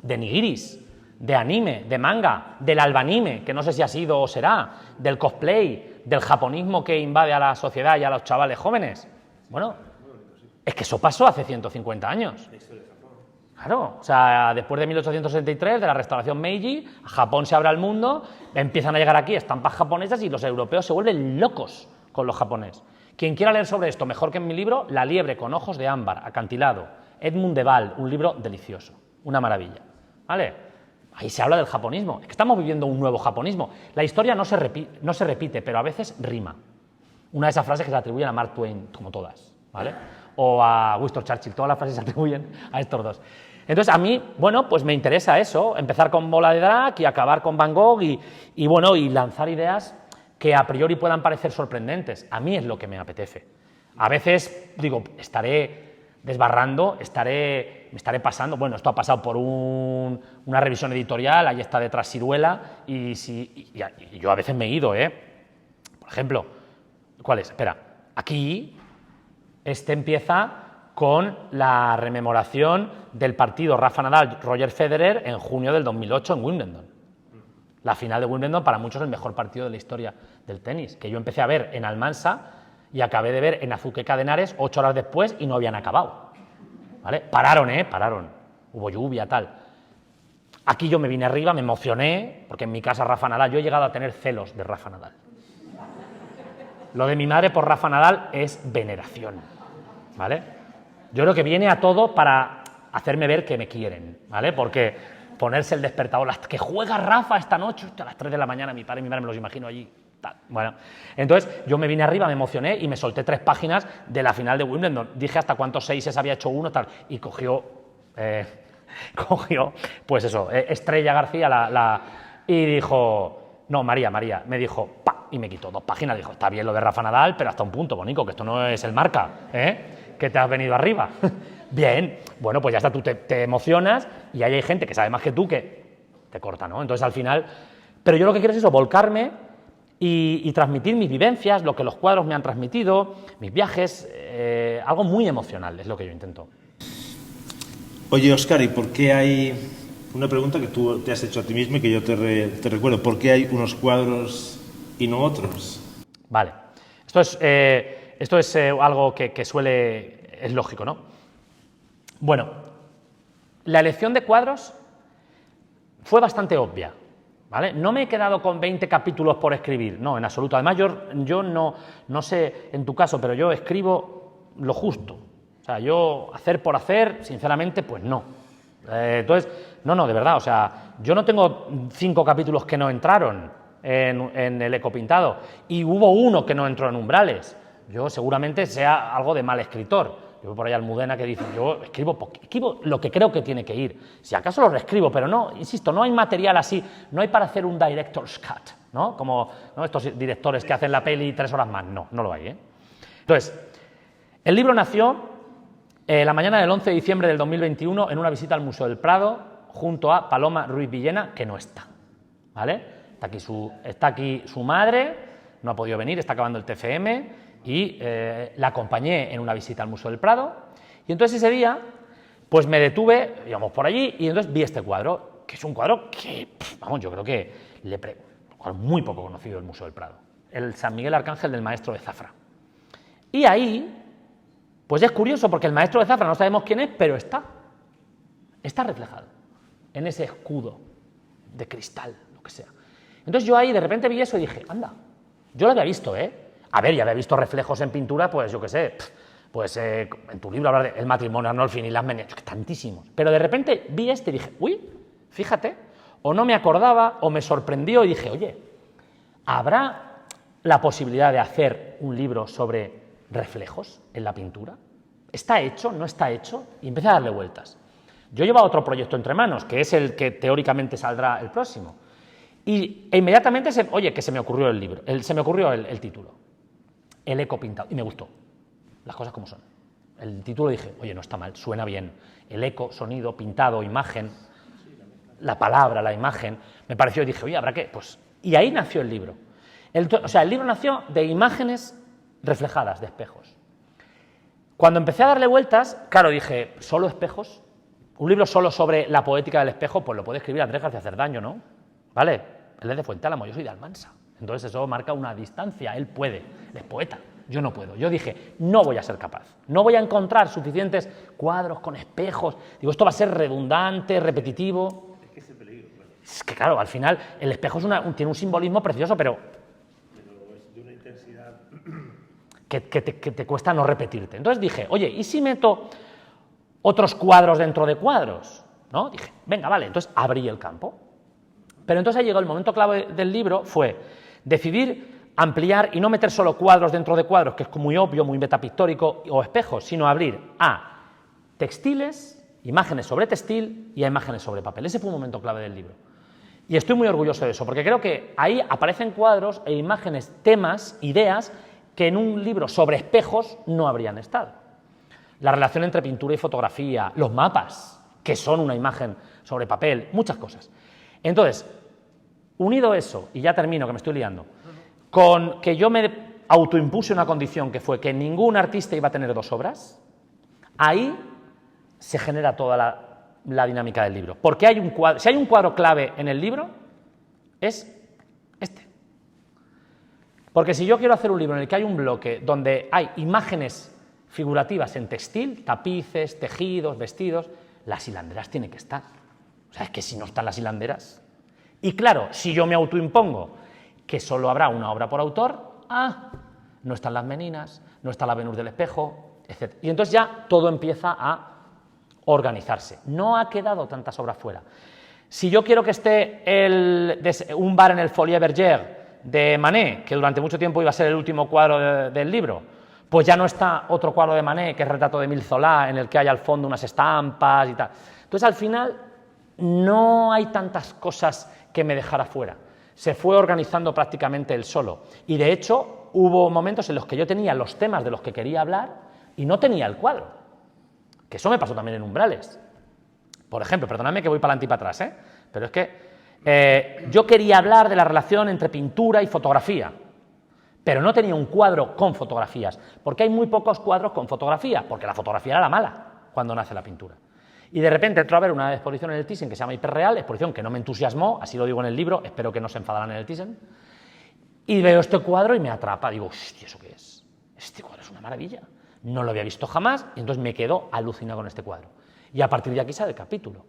de nigiris, de anime, de manga, del albanime, que no sé si ha sido o será, del cosplay, del japonismo que invade a la sociedad y a los chavales jóvenes. Bueno, es que eso pasó hace 150 años. Claro, o sea, después de 1863, de la restauración Meiji, Japón se abre al mundo, empiezan a llegar aquí estampas japonesas y los europeos se vuelven locos con los japoneses. Quien quiera leer sobre esto, mejor que en mi libro, La liebre con ojos de ámbar, acantilado, Edmund de Waal, un libro delicioso, una maravilla, ¿vale? Ahí se habla del japonismo. Es que estamos viviendo un nuevo japonismo. La historia no se repite, pero a veces rima. Una de esas frases que se atribuyen a Mark Twain, como todas, ¿vale? O a Winston Churchill, todas las frases se atribuyen a estos dos. Entonces, a mí, bueno, pues me interesa eso, empezar con Bola de Drac y acabar con Van Gogh y lanzar ideas que a priori puedan parecer sorprendentes. A mí es lo que me apetece. A veces, digo, estaré desbarrando, me estaré pasando. Bueno, esto ha pasado por una revisión editorial, ahí está detrás Siruela, y yo a veces me he ido, Por ejemplo, ¿cuál es? Espera, aquí empieza con la rememoración del partido Rafa Nadal-Roger Federer en junio del 2008 en Wimbledon. La final de Wimbledon para muchos es el mejor partido de la historia del tenis, que yo empecé a ver en Almansa y acabé de ver en Azuqueca de Henares 8 horas después y no habían acabado. ¿Vale? Pararon. Hubo lluvia, tal. Aquí yo me vine arriba, me emocioné, porque en mi casa Rafa Nadal, yo he llegado a tener celos de Rafa Nadal. Lo de mi madre por Rafa Nadal es veneración, ¿vale? Yo creo que viene a todo para hacerme ver que me quieren, ¿vale? Porque ponerse el despertador, que juega Rafa esta noche, a las 3 de la mañana, mi padre y mi madre me los imagino allí. Bueno, entonces yo me vine arriba, me emocioné y me solté 3 páginas de la final de Wimbledon. Dije hasta cuántos 6 había hecho uno, tal, y cogió, pues eso, Estrella García, y dijo, no, María, me dijo, ¡pa! Y me quitó 2 páginas, dijo, está bien lo de Rafa Nadal, pero hasta un punto, Bonico, que esto no es el Marca, que te has venido arriba. Bien, bueno, pues ya está, tú te emocionas y ahí hay gente que sabe más que tú que te corta, ¿no? Entonces al final, pero yo lo que quiero es eso, volcarme y transmitir mis vivencias, lo que los cuadros me han transmitido, mis viajes, algo muy emocional es lo que yo intento. Oye, Óscar, ¿y por qué hay una pregunta que tú te has hecho a ti mismo y que yo te recuerdo? ¿Por qué hay unos cuadros y no otros? Vale, esto es algo que es lógico, ¿no? Bueno, la elección de cuadros fue bastante obvia, ¿vale? No me he quedado con 20 capítulos por escribir, no, en absoluto. Además, yo no sé en tu caso, pero yo escribo lo justo. O sea, yo hacer por hacer, sinceramente, pues no. Entonces, no, de verdad, o sea, yo no tengo 5 capítulos que no entraron en el Ecopintado y hubo uno que no entró en Umbrales. Yo seguramente sea algo de mal escritor, Yo veo por ahí a Almudena que dice, yo escribo lo que creo que tiene que ir. Si acaso lo reescribo, pero no, insisto, no hay material así, no hay para hacer un director's cut, ¿no? Como ¿no? estos directores que hacen la peli 3 horas más. No lo hay, ¿eh? Entonces, el libro nació la mañana del 11 de diciembre del 2021 en una visita al Museo del Prado junto a Paloma Ruiz Villena, que no está, ¿vale? Está aquí su madre, no ha podido venir, está acabando el TFM y la acompañé en una visita al Museo del Prado y entonces ese día pues me detuve, íbamos por allí y entonces vi este cuadro, que es un cuadro que, vamos, yo creo que muy poco conocido del Museo del Prado, el San Miguel Arcángel del maestro de Zafra. Y ahí, pues es curioso porque el maestro de Zafra no sabemos quién es, pero está reflejado en ese escudo de cristal, lo que sea. Entonces yo ahí de repente vi eso y dije, anda, yo lo había visto, ¿eh? A ver, ya había visto reflejos en pintura, pues yo qué sé, pues en tu libro hablar del matrimonio Arnolfini y las Menias, tantísimos. Pero de repente vi este y dije, uy, fíjate, o no me acordaba, o me sorprendió y dije, oye, ¿habrá la posibilidad de hacer un libro sobre reflejos en la pintura? ¿Está hecho? ¿No está hecho? Y empecé a darle vueltas. Yo llevaba otro proyecto entre manos, que es el que teóricamente saldrá el próximo. E inmediatamente, se me ocurrió el libro, se me ocurrió el título. El eco pintado. Y me gustó. Las cosas como son. El título dije, oye, no está mal, suena bien. El eco, sonido, pintado, imagen, la palabra, la imagen. Me pareció y dije, oye, ¿habrá qué? Pues, y ahí nació el libro. El libro nació de imágenes reflejadas, de espejos. Cuando empecé a darle vueltas, claro, dije, ¿solo espejos? Un libro solo sobre la poética del espejo, pues lo puede escribir Andrés García Cerdaño, ¿no? ¿Vale? Él es de Fuenteálamo, yo soy de Almansa. Entonces eso marca una distancia, él puede, él es poeta, yo no puedo. Yo dije, no voy a ser capaz, no voy a encontrar suficientes cuadros con espejos. Digo, esto va a ser redundante, repetitivo. Es que es el peligro, claro. Es que claro, al final el espejo tiene un simbolismo precioso, pero es de una intensidad que te cuesta no repetirte. Entonces dije, oye, ¿y si meto otros cuadros dentro de cuadros? ¿No? Dije, venga, vale, entonces abrí el campo. Pero entonces ahí llegó el momento clave del libro, fue decidir ampliar y no meter solo cuadros dentro de cuadros, que es muy obvio, muy metapictórico, o espejos, sino abrir a textiles, imágenes sobre textil y a imágenes sobre papel. Ese fue un momento clave del libro. Y estoy muy orgulloso de eso, porque creo que ahí aparecen cuadros e imágenes, temas, ideas, que en un libro sobre espejos no habrían estado. La relación entre pintura y fotografía, los mapas, que son una imagen sobre papel, muchas cosas. Entonces, unido eso, y ya termino, que me estoy liando, con que yo me autoimpuse una condición que fue que ningún artista iba a tener dos obras, ahí se genera toda la dinámica del libro. Porque hay un cuadro, si hay un cuadro clave en el libro, es este. Porque si yo quiero hacer un libro en el que hay un bloque donde hay imágenes figurativas en textil, tapices, tejidos, vestidos, las hilanderas tienen que estar. O sea, es que si no están las hilanderas. Y claro, si yo me autoimpongo que solo habrá una obra por autor, no están las Meninas, no está la Venus del Espejo, etc. Y entonces ya todo empieza a organizarse. No ha quedado tantas obras fuera. Si yo quiero que esté un bar en el Folie Bergère de Manet, que durante mucho tiempo iba a ser el último cuadro del libro, pues ya no está otro cuadro de Manet, que es Retrato de Émile Zola, en el que hay al fondo unas estampas y tal. Entonces, al final, no hay tantas cosas que me dejara fuera. Se fue organizando prácticamente él solo. Y, de hecho, hubo momentos en los que yo tenía los temas de los que quería hablar y no tenía el cuadro. Que eso me pasó también en Umbrales. Por ejemplo, perdonadme que voy para adelante y para atrás, pero es que yo quería hablar de la relación entre pintura y fotografía, pero no tenía un cuadro con fotografías, porque hay muy pocos cuadros con fotografía, porque la fotografía era la mala cuando nace la pintura. Y de repente entró a ver una exposición en el Thyssen que se llama Hiperreal, exposición que no me entusiasmó, así lo digo en el libro, espero que no se enfadaran en el Thyssen, y veo este cuadro y me atrapa, digo, hostia, ¿eso qué es? Este cuadro es una maravilla, no lo había visto jamás, y entonces me quedo alucinado con este cuadro. Y a partir de aquí sale el capítulo.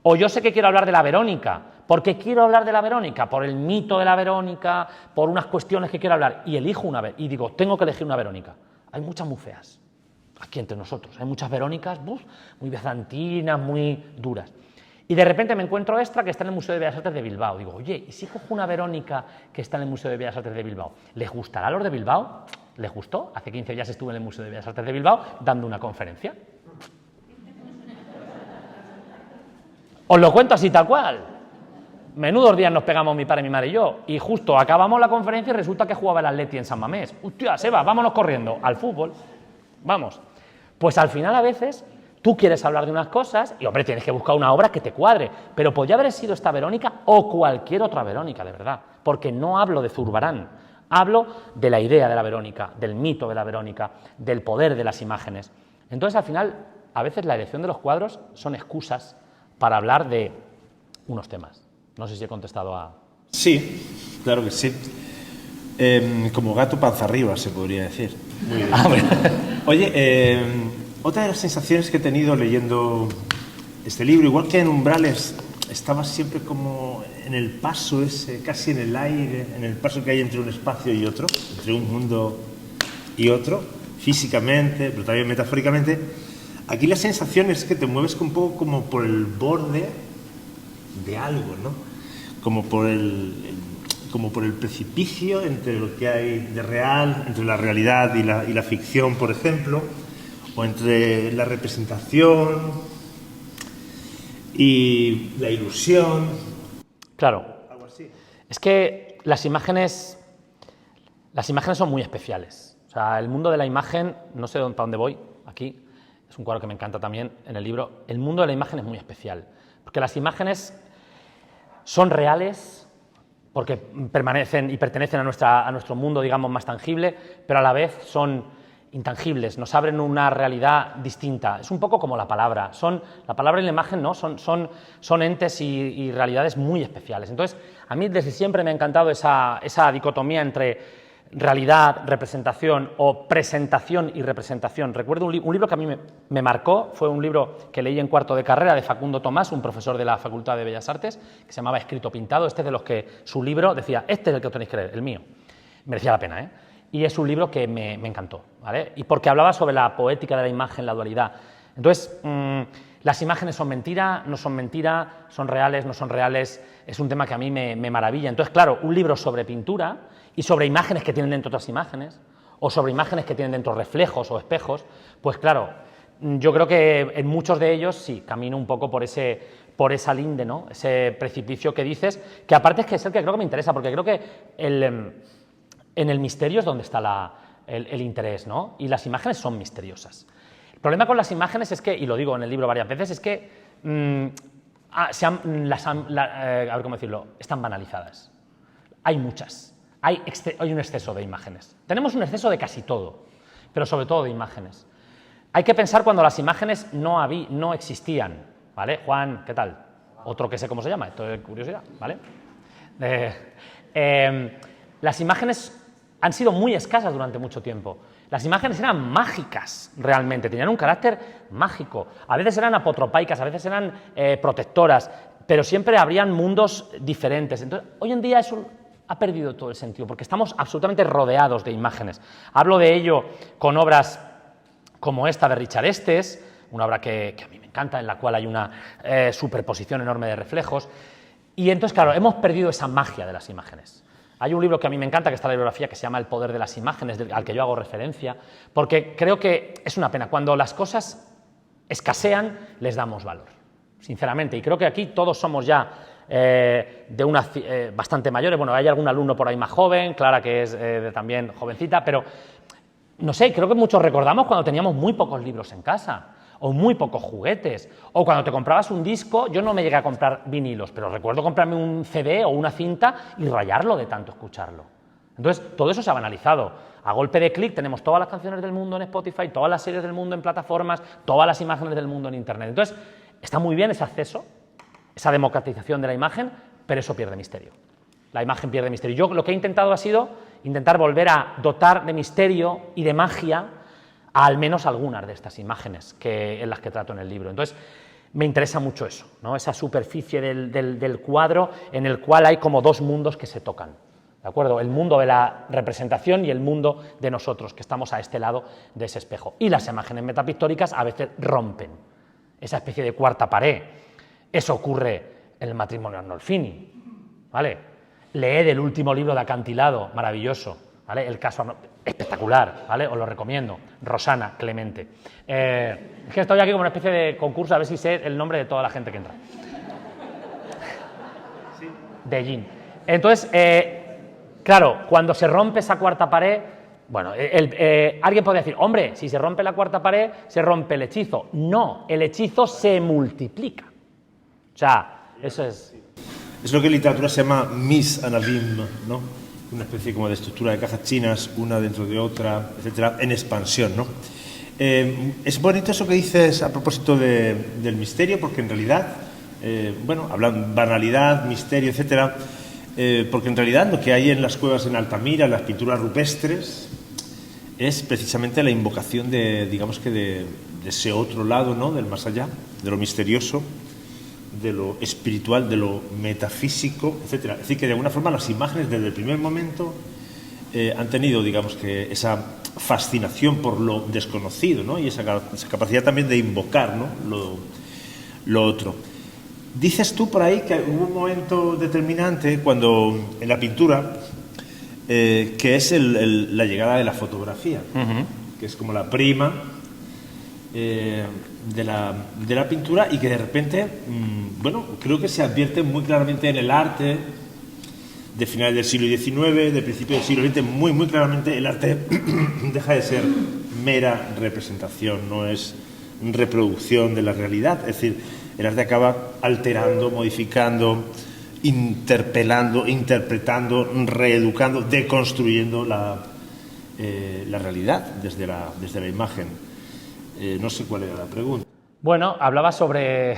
O yo sé que quiero hablar de la Verónica, porque quiero hablar de la Verónica, por el mito de la Verónica, por unas cuestiones que quiero hablar, y elijo una, y digo, tengo que elegir una Verónica. Hay muchas muy feas, aquí entre nosotros, hay muchas Verónicas muy bizantinas, muy duras. Y de repente me encuentro esta que está en el Museo de Bellas Artes de Bilbao. Digo, oye, ¿y si cojo una Verónica que está en el Museo de Bellas Artes de Bilbao? ¿Les gustará a los de Bilbao? les gustó. Hace 15 días estuve en el Museo de Bellas Artes de Bilbao dando una conferencia. Os lo cuento así tal cual. Menudos días nos pegamos mi padre, mi madre y yo. Y justo acabamos la conferencia y resulta que jugaba el Atleti en San Mamés. ¡Hostia, Seba, vámonos corriendo! Al fútbol. Vamos. Pues al final a veces tú quieres hablar de unas cosas y, hombre, tienes que buscar una obra que te cuadre. Pero podría haber sido esta Verónica o cualquier otra Verónica, de verdad. Porque no hablo de Zurbarán. Hablo de la idea de la Verónica, del mito de la Verónica, del poder de las imágenes. Entonces, al final, a veces la elección de los cuadros son excusas para hablar de unos temas. No sé si he contestado a... Sí, claro que sí. Como gato panza arriba, se podría decir. Muy bien. Oye, otra de las sensaciones que he tenido leyendo este libro, igual que en Umbrales, estaba siempre como en el paso ese, casi en el aire, en el paso que hay entre un espacio y otro, entre un mundo y otro, físicamente, pero también metafóricamente. Aquí la sensación es que te mueves un poco como por el borde de algo, ¿no? Como por el precipicio entre lo que hay de real, entre la realidad y la ficción, por ejemplo, o entre la representación y la ilusión. Claro. Algo así. Es que las imágenes son muy especiales. O sea, el mundo de la imagen, no sé para dónde voy, aquí, es un cuadro que me encanta también en el libro. El mundo de la imagen es muy especial, porque las imágenes son reales, porque permanecen y pertenecen a nuestro mundo, digamos, más tangible, pero a la vez son intangibles, nos abren una realidad distinta. Es un poco como la palabra. La palabra y la imagen, ¿no? son entes y realidades muy especiales. Entonces, a mí desde siempre me ha encantado esa dicotomía entre realidad, representación o presentación y representación. Recuerdo un libro que a mí me marcó, fue un libro que leí en cuarto de carrera de Facundo Tomás, un profesor de la Facultad de Bellas Artes, que se llamaba Escrito Pintado. Este es de los que su libro decía, este es el que os tenéis que leer, el mío. Merecía la pena, ¿eh? Y es un libro que me encantó, ¿vale? Y porque hablaba sobre la poética de la imagen, la dualidad. Entonces, las imágenes son mentira, no son mentira, son reales, no son reales, es un tema que a mí me maravilla. Entonces, claro, un libro sobre pintura y sobre imágenes que tienen dentro otras imágenes, o sobre imágenes que tienen dentro reflejos o espejos, pues claro, yo creo que en muchos de ellos sí, camino un poco por esa linde, ¿no? Ese precipicio que dices, que aparte es que es el que creo que me interesa, porque creo que en el misterio es donde está el interés, ¿no? Y las imágenes son misteriosas. El problema con las imágenes es que, y lo digo en el libro varias veces, es que a ver cómo decirlo, están banalizadas. Hay muchas. Hay un exceso de imágenes. Tenemos un exceso de casi todo, pero sobre todo de imágenes. Hay que pensar cuando las imágenes no existían, ¿vale? Juan, ¿qué tal? Otro que sé cómo se llama, esto es curiosidad, ¿vale? Las imágenes han sido muy escasas durante mucho tiempo. Las imágenes eran mágicas, realmente, tenían un carácter mágico. A veces eran apotropaicas, a veces eran protectoras, pero siempre habrían mundos diferentes. Entonces, hoy en día eso ha perdido todo el sentido, porque estamos absolutamente rodeados de imágenes. Hablo de ello con obras como esta de Richard Estes, una obra que a mí me encanta, en la cual hay una superposición enorme de reflejos. Y entonces, claro, hemos perdido esa magia de las imágenes. Hay un libro que a mí me encanta, que está en la bibliografía, que se llama El poder de las imágenes, al que yo hago referencia, porque creo que es una pena. Cuando las cosas escasean, les damos valor, sinceramente. Y creo que aquí todos somos ya bastante mayores. Bueno, hay algún alumno por ahí más joven, Clara, que es también jovencita, pero no sé, creo que muchos recordamos cuando teníamos muy pocos libros en casa, o muy pocos juguetes, o cuando te comprabas un disco. Yo no me llegué a comprar vinilos, pero recuerdo comprarme un CD o una cinta y rayarlo de tanto escucharlo. Entonces, todo eso se ha banalizado. A golpe de clic tenemos todas las canciones del mundo en Spotify, todas las series del mundo en plataformas, todas las imágenes del mundo en Internet. Entonces, está muy bien ese acceso, esa democratización de la imagen, pero eso pierde misterio. La imagen pierde misterio. Yo lo que he intentado ha sido intentar volver a dotar de misterio y de magia a al menos algunas de estas imágenes en las que trato en el libro. Entonces, me interesa mucho eso, ¿no? Esa superficie del cuadro en el cual hay como dos mundos que se tocan, ¿de acuerdo? El mundo de la representación y el mundo de nosotros, que estamos a este lado de ese espejo. Y las imágenes metapictóricas a veces rompen esa especie de cuarta pared. Eso ocurre en el matrimonio Arnolfini, ¿vale? Leed el último libro de Acantilado, maravilloso, ¿vale? El caso espectacular, ¿vale? Os lo recomiendo. Rosana Clemente. Es que estoy aquí como una especie de concurso a ver si sé el nombre de toda la gente que entra. Sí. De Jin. Entonces, claro, cuando se rompe esa cuarta pared, bueno, alguien podría decir, hombre, si se rompe la cuarta pared, se rompe el hechizo. No, el hechizo se multiplica. O sea, eso es... Es lo que en literatura se llama Mis Anavim, ¿no? Una especie como de estructura de cajas chinas, una dentro de otra, etcétera, en expansión, ¿no? Es bonito eso que dices a propósito del misterio, porque en realidad, bueno, hablan banalidad, misterio, etcétera, porque en realidad lo que hay en las cuevas en Altamira, en las pinturas rupestres, es precisamente la invocación de, digamos que de ese otro lado, ¿no? Del más allá, de lo misterioso, de lo espiritual, de lo metafísico, etcétera. Es decir, que de alguna forma las imágenes desde el primer momento han tenido, digamos que, esa fascinación por lo desconocido, ¿no? Y esa capacidad también de invocar, ¿no? Lo otro. Dices tú por ahí que hubo un momento determinante cuando en la pintura, que es la llegada de la fotografía, que es como la prima de la pintura, y que de repente, bueno, creo que se advierte muy claramente en el arte de finales del siglo XIX, de principios del siglo XX, muy, muy claramente el arte deja de ser mera representación, no es reproducción de la realidad. Es decir, el arte acaba alterando, modificando, interpelando, interpretando, reeducando, deconstruyendo la realidad desde la imagen. No sé cuál era la pregunta. Bueno, hablaba sobre...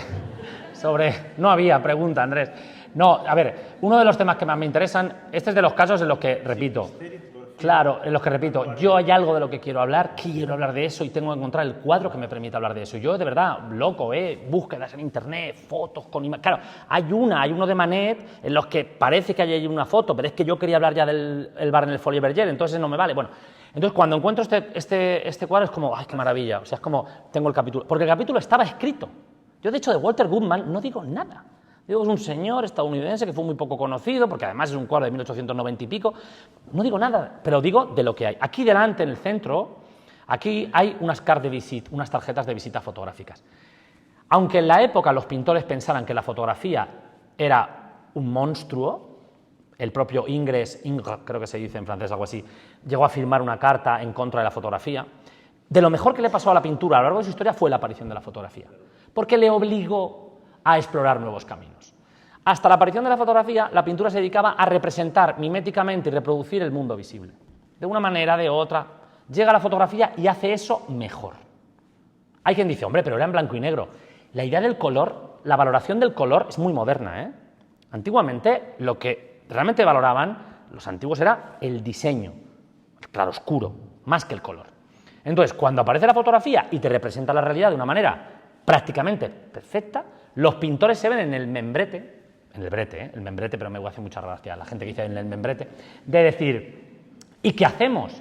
No había pregunta, Andrés. No, a ver, uno de los temas que más me interesan, este es de los casos en los que, repito, claro, en los que repito, yo hay algo de lo que quiero hablar de eso y tengo que encontrar el cuadro que me permita hablar de eso. Yo, de verdad, loco, búsquedas en internet, fotos con imágenes. Claro, hay uno de Manet en los que parece que hay una foto, pero es que yo quería hablar ya del bar en el Folie Bergère, entonces no me vale. Bueno, entonces cuando encuentro este cuadro es como, ¡ay, qué maravilla! O sea, es como, tengo el capítulo, porque el capítulo estaba escrito. Yo, de hecho, de Walter Goodman no digo nada. Digo, es un señor estadounidense que fue muy poco conocido, porque además es un cuadro de 1890 y pico. No digo nada, pero digo de lo que hay. Aquí delante, en el centro, aquí hay unas cartes de visita, unas tarjetas de visita fotográficas. Aunque en la época los pintores pensaran que la fotografía era un monstruo, el propio Ingres, creo que se dice en francés algo así, llegó a firmar una carta en contra de la fotografía. De lo mejor que le pasó a la pintura a lo largo de su historia fue la aparición de la fotografía, porque le obligó a explorar nuevos caminos. Hasta la aparición de la fotografía, la pintura se dedicaba a representar miméticamente y reproducir el mundo visible. De una manera, de otra, llega la fotografía y hace eso mejor. Hay quien dice, hombre, pero era en blanco y negro. La idea del color, la valoración del color es muy moderna, ¿eh? Antiguamente, lo que realmente valoraban los antiguos era el diseño, el claroscuro, más que el color. Entonces, cuando aparece la fotografía y te representa la realidad de una manera prácticamente perfecta, los pintores se ven en el membrete, el membrete, pero me hace mucha gracia la gente que dice en el membrete, de decir, ¿y qué hacemos?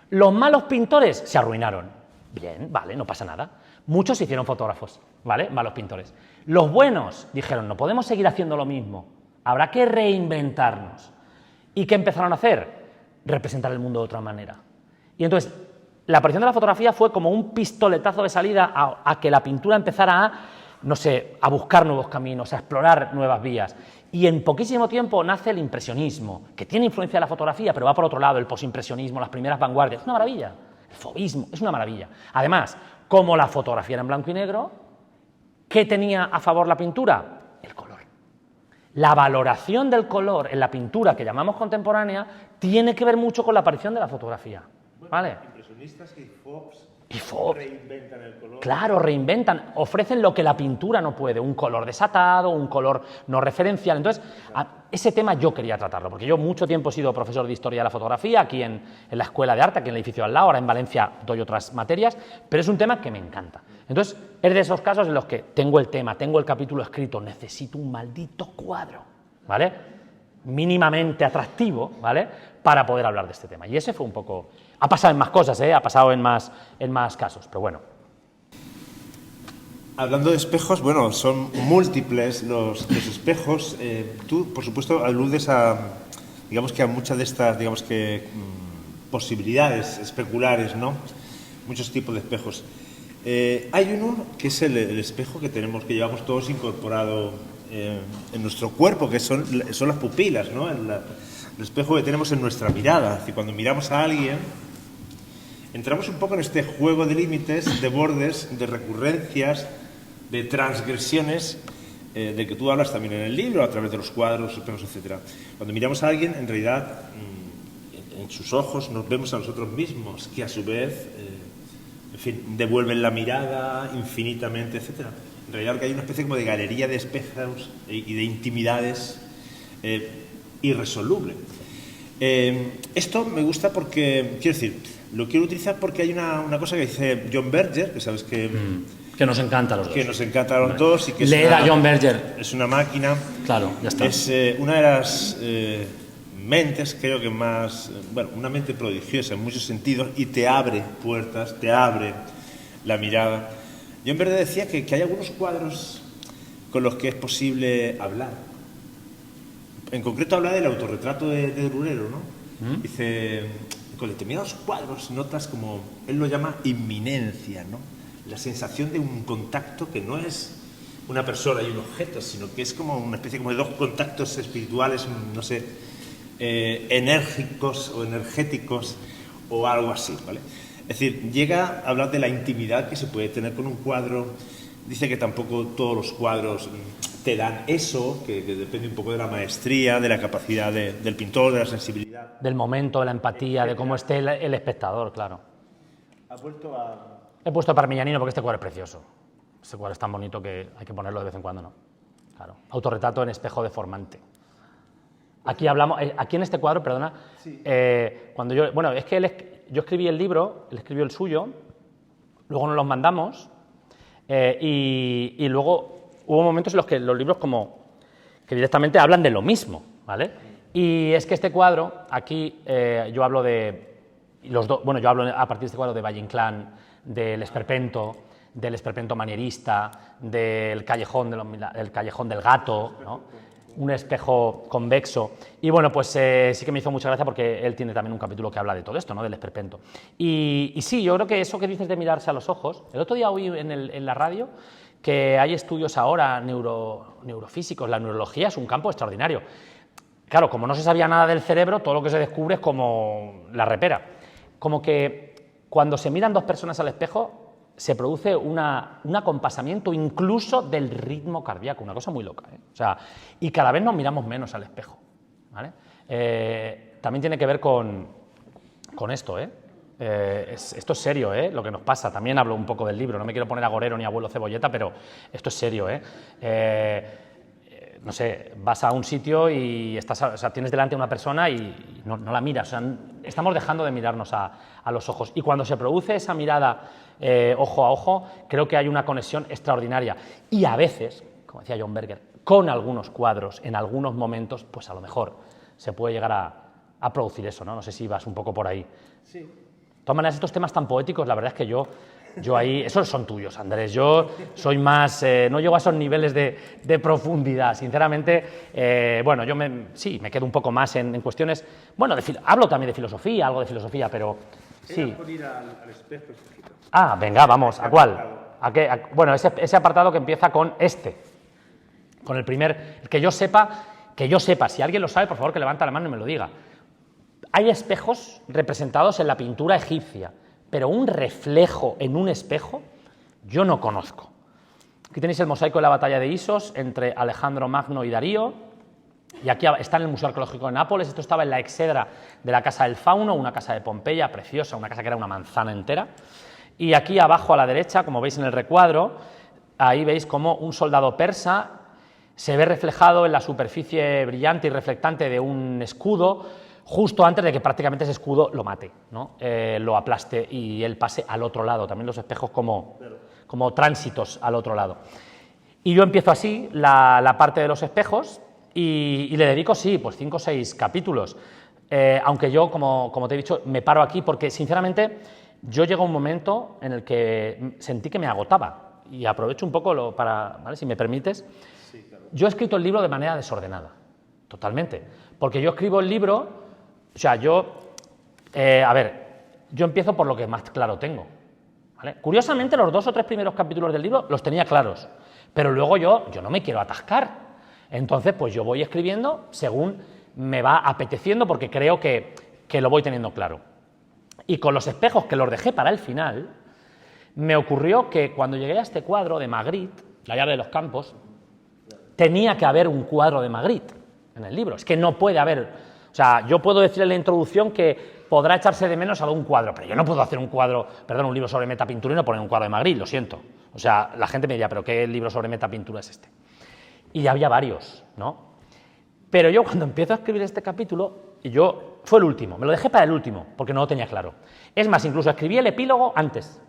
Los malos pintores se arruinaron. Bien, vale, no pasa nada. Muchos se hicieron fotógrafos, ¿vale? Malos pintores. Los buenos dijeron, no podemos seguir haciendo lo mismo, habrá que reinventarnos. ¿Y qué empezaron a hacer? Representar el mundo de otra manera. Y entonces, la aparición de la fotografía fue como un pistoletazo de salida a que la pintura empezara a buscar nuevos caminos, a explorar nuevas vías. Y en poquísimo tiempo nace el impresionismo, que tiene influencia de la fotografía, pero va por otro lado, el posimpresionismo, las primeras vanguardias. Es una maravilla. El fauvismo es una maravilla. Además, como la fotografía era en blanco y negro, ¿qué tenía a favor la pintura? El color. La valoración del color en la pintura que llamamos contemporánea tiene que ver mucho con la aparición de la fotografía. ¿Vale? Impresionistas y Fox reinventan el color. Claro, reinventan, ofrecen lo que la pintura no puede, un color desatado, un color no referencial. Entonces, ese tema yo quería tratarlo, porque yo mucho tiempo he sido profesor de Historia de la Fotografía, aquí en la Escuela de Arte, aquí en el edificio al lado, ahora en Valencia doy otras materias, pero es un tema que me encanta. Entonces, es de esos casos en los que tengo el tema, tengo el capítulo escrito, necesito un maldito cuadro, ¿vale? Mínimamente atractivo, ¿vale? Para poder hablar de este tema. Y ese fue un poco... Ha pasado en más cosas, ha pasado en más casos, pero bueno. Hablando de espejos, bueno, son múltiples los espejos. Tú, por supuesto, aludes a, digamos que a muchas de estas, digamos que posibilidades especulares, ¿no? Muchos tipos de espejos. Hay uno que es el espejo que llevamos todos incorporado en nuestro cuerpo, que son las pupilas, ¿no? El espejo que tenemos en nuestra mirada. Es decir, cuando miramos a alguien, entramos un poco en este juego de límites, de bordes, de recurrencias, de transgresiones, de que tú hablas también en el libro, a través de los cuadros, espejos, etc. Cuando miramos a alguien, en realidad, en sus ojos nos vemos a nosotros mismos, que a su vez, en fin, devuelven la mirada infinitamente, etc. En realidad que hay una especie como de galería de espejos y de intimidades irresoluble. Esto me gusta porque, quiero decir, lo quiero utilizar porque hay una cosa que dice John Berger, que sabes que nos encanta a los dos. Que nos encanta a los dos. Y que leer a John Berger. Es una máquina. Claro, ya está. Es una de las mentes, creo que más, bueno, una mente prodigiosa en muchos sentidos y te abre puertas, te abre la mirada. John Berger decía que hay algunos cuadros con los que es posible hablar. En concreto habla del autorretrato de Durero, ¿no? Dice, con determinados cuadros notas como, él lo llama inminencia, ¿no? La sensación de un contacto que no es una persona y un objeto, sino que es como una especie como de dos contactos espirituales, no sé, enérgicos o energéticos o algo así, ¿vale? Es decir, llega a hablar de la intimidad que se puede tener con un cuadro. Dice que tampoco todos los cuadros te dan eso, que depende un poco de la maestría, de la capacidad del pintor, de la sensibilidad. Del momento, de la empatía, de cómo esté el espectador, claro. ¿Has vuelto a...? He puesto Parmigianino porque este cuadro es precioso. Este cuadro es tan bonito que hay que ponerlo de vez en cuando, ¿no? Claro. Autorretrato en espejo deformante. Aquí hablamos, aquí en este cuadro, perdona, sí. Cuando yo, bueno, es que yo escribí el libro, él escribió el suyo, luego nos los mandamos y luego hubo momentos en los que los libros como que directamente hablan de lo mismo, ¿vale? Y es que este cuadro, aquí yo hablo de los dos, bueno, yo hablo a partir de este cuadro de Valle Inclán, del esperpento manierista, del callejón del gato, ¿no? Un espejo convexo. Y bueno, pues sí que me hizo mucha gracia porque él tiene también un capítulo que habla de todo esto, ¿no? Del esperpento. Y sí, yo creo que eso que dices de mirarse a los ojos, el otro día oí en la radio que hay estudios ahora neurofísicos, la neurología es un campo extraordinario. Claro, como no se sabía nada del cerebro, todo lo que se descubre es como la repera. Como que cuando se miran dos personas al espejo, se produce un acompasamiento incluso del ritmo cardíaco, una cosa muy loca, ¿eh? O sea, y cada vez nos miramos menos al espejo, ¿vale? También tiene que ver con esto, ¿eh? Esto es serio, ¿eh? Lo que nos pasa. También hablo un poco del libro, no me quiero poner agorero ni abuelo cebolleta, pero esto es serio, ¿eh? No sé, vas a un sitio y tienes delante a una persona y no la miras. O sea, estamos dejando de mirarnos a los ojos. Y cuando se produce esa mirada ojo a ojo, creo que hay una conexión extraordinaria. Y a veces, como decía John Berger, con algunos cuadros, en algunos momentos, pues a lo mejor se puede llegar a producir eso, ¿no? No sé si vas un poco por ahí. Sí. De todas maneras, estos temas tan poéticos, la verdad es que yo ahí, esos son tuyos, Andrés. Yo soy más, no llego a esos niveles de profundidad, sinceramente. Bueno, yo me quedo un poco más en cuestiones, bueno, hablo también de filosofía, algo de filosofía, pero sí. Por ir al espejo. Ah, venga, vamos, ¿a cuál? Bueno, ese apartado que empieza con con el primer, que yo sepa, si alguien lo sabe, por favor que levante la mano y me lo diga. Hay espejos representados en la pintura egipcia, pero un reflejo en un espejo yo no conozco. Aquí tenéis el mosaico de la batalla de Isos entre Alejandro Magno y Darío, y aquí está en el Museo Arqueológico de Nápoles. Esto estaba en la exedra de la Casa del Fauno, una casa de Pompeya preciosa, una casa que era una manzana entera. Y aquí abajo a la derecha, como veis en el recuadro, ahí veis como un soldado persa se ve reflejado en la superficie brillante y reflectante de un escudo, justo antes de que prácticamente ese escudo lo mate, ¿no? Lo aplaste y él pase al otro lado. También los espejos como tránsitos al otro lado. Y yo empiezo así la parte de los espejos y le dedico, sí, pues 5 o 6 capítulos. Aunque yo, como te he dicho, me paro aquí porque, sinceramente, yo llego a un momento en el que sentí que me agotaba. Y aprovecho un poco ¿vale? Si me permites. Sí, claro. Yo he escrito el libro de manera desordenada, totalmente. Porque yo escribo el libro, o sea, yo A ver, yo empiezo por lo que más claro tengo, ¿vale? Curiosamente, los 2 o 3 primeros capítulos del libro los tenía claros, pero luego yo no me quiero atascar. Entonces, pues yo voy escribiendo según me va apeteciendo porque creo que lo voy teniendo claro. Y con los espejos, que los dejé para el final, me ocurrió que cuando llegué a este cuadro de Magritte, la llave de los campos, tenía que haber un cuadro de Magritte en el libro. Es que no puede haber... O sea, yo puedo decir en la introducción que podrá echarse de menos algún cuadro, pero yo no puedo hacer un libro sobre metapintura y no poner un cuadro de Magritte, lo siento. O sea, la gente me diría, ¿pero qué libro sobre metapintura es este? Y había varios, ¿no? Pero yo cuando empiezo a escribir este capítulo, fue el último, me lo dejé para el último, porque no lo tenía claro. Es más, incluso escribí el epílogo antes,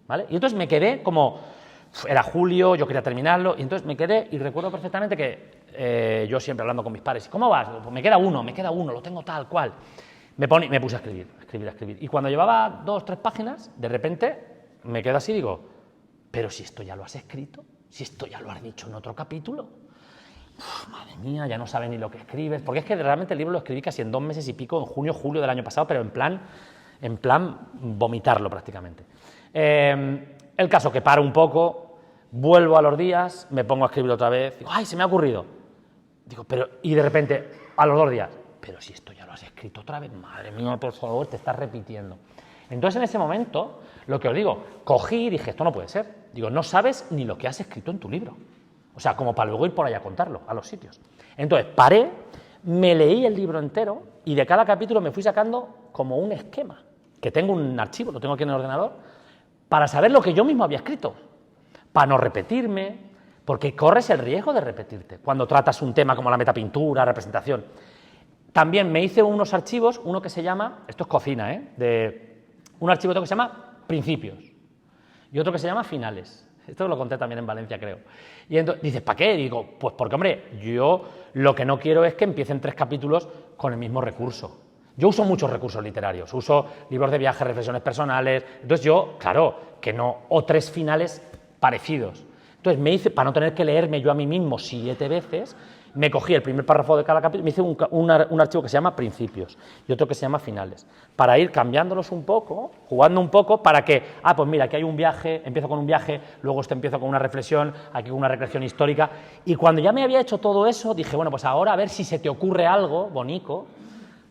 ¿vale? Y entonces me quedé como... Era julio, yo quería terminarlo, y entonces me quedé, y recuerdo perfectamente que yo siempre hablando con mis padres, ¿cómo vas? Pues me queda uno, lo tengo tal cual. Me puse a escribir. Y cuando llevaba 2 o 3 páginas, de repente me quedo así y digo, pero si esto ya lo has escrito, si esto ya lo has dicho en otro capítulo. Madre mía, ya no sabes ni lo que escribes, porque es que realmente el libro lo escribí casi en 2 meses y pico, en junio, julio del año pasado, pero en plan vomitarlo prácticamente. El caso que paro un poco, vuelvo a los días, me pongo a escribir otra vez, digo, ¡ay, se me ha ocurrido! Digo, y de repente, a los 2 días, pero si esto ya lo has escrito otra vez, madre mía, por favor, te estás repitiendo. Entonces, en ese momento, lo que os digo, cogí y dije, esto no puede ser. Digo, no sabes ni lo que has escrito en tu libro. O sea, como para luego ir por ahí a contarlo, a los sitios. Entonces, paré, me leí el libro entero y de cada capítulo me fui sacando como un esquema, que tengo un archivo, lo tengo aquí en el ordenador, para saber lo que yo mismo había escrito, para no repetirme, porque corres el riesgo de repetirte cuando tratas un tema como la metapintura, representación. También me hice unos archivos, uno que se llama, esto es cocina, un archivo que se llama principios y otro que se llama finales. Esto lo conté también en Valencia, creo. Y entonces dices, ¿para qué? Digo, pues porque, hombre, yo lo que no quiero es que empiecen 3 capítulos con el mismo recurso. Yo uso muchos recursos literarios, uso libros de viaje, reflexiones personales, entonces yo, claro, que no, o 3 finales parecidos. Entonces me hice, para no tener que leerme yo a mí mismo 7 veces, me cogí el primer párrafo de cada capítulo, me hice un archivo que se llama principios y otro que se llama finales, para ir cambiándolos un poco, jugando un poco, para que, pues mira, aquí hay un viaje, empiezo con un viaje, luego empiezo con una reflexión, aquí con una recreación histórica, y cuando ya me había hecho todo eso, dije, bueno, pues ahora a ver si se te ocurre algo bonito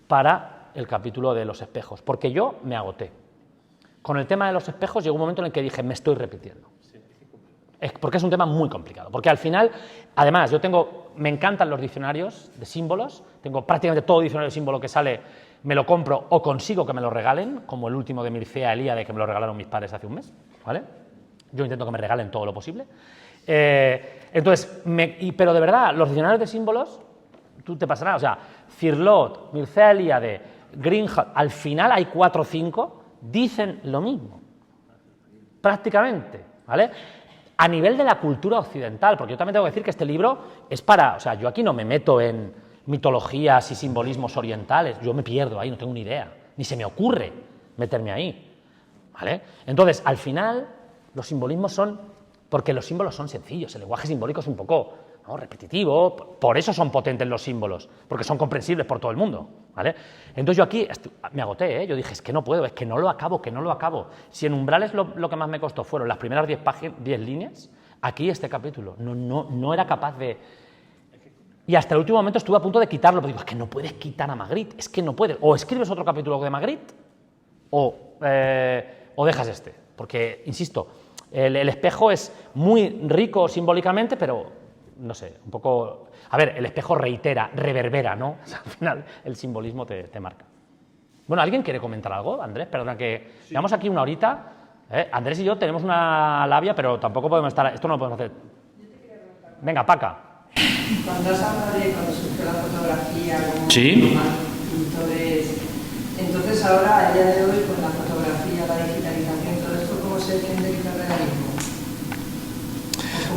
para el capítulo de los espejos, porque yo me agoté. Con el tema de los espejos llegó un momento en el que dije, me estoy repitiendo. Porque es un tema muy complicado, porque al final, además, me encantan los diccionarios de símbolos, tengo prácticamente todo diccionario de símbolo que sale, me lo compro o consigo que me lo regalen, como el último de Mircea Eliade, que me lo regalaron mis padres hace un mes, ¿vale? Yo intento que me regalen todo lo posible. Pero de verdad, los diccionarios de símbolos, tú te pasarás, o sea, Cirlot, Mircea Eliade, Greenhalgh, al final hay 4 o 5, dicen lo mismo, prácticamente, ¿vale? A nivel de la cultura occidental, porque yo también tengo que decir que este libro es para... O sea, yo aquí no me meto en mitologías y simbolismos orientales, yo me pierdo ahí, no tengo ni idea, ni se me ocurre meterme ahí, ¿vale? Entonces, al final, los simbolismos son... Porque los símbolos son sencillos, el lenguaje simbólico es un poco, ¿no?, repetitivo, por eso son potentes los símbolos, porque son comprensibles por todo el mundo, ¿vale? Entonces yo aquí me agoté, yo dije, es que no puedo, es que no lo acabo. Si en Umbrales lo que más me costó fueron las primeras 10 líneas, aquí este capítulo no era capaz de... Y hasta el último momento estuve a punto de quitarlo, pero digo, es que no puedes quitar a Magritte, es que no puedes. O escribes otro capítulo de Magritte o dejas este, porque, insisto, el espejo es muy rico simbólicamente, pero, no sé, un poco... A ver, el espejo reverbera, ¿no? O sea, al final el simbolismo te marca. Bueno, ¿alguien quiere comentar algo? Andrés, perdona que... Sí. Llevamos aquí una horita. Andrés y yo tenemos una labia, pero tampoco podemos estar... Esto no lo podemos hacer. Venga, Paca. Cuando has hablado de cuando surgió la fotografía como ¿sí?, pintores, entonces ahora, a día de hoy, con la fotografía, la digitalización, todo esto, ¿cómo se defiende el hiperrealismo?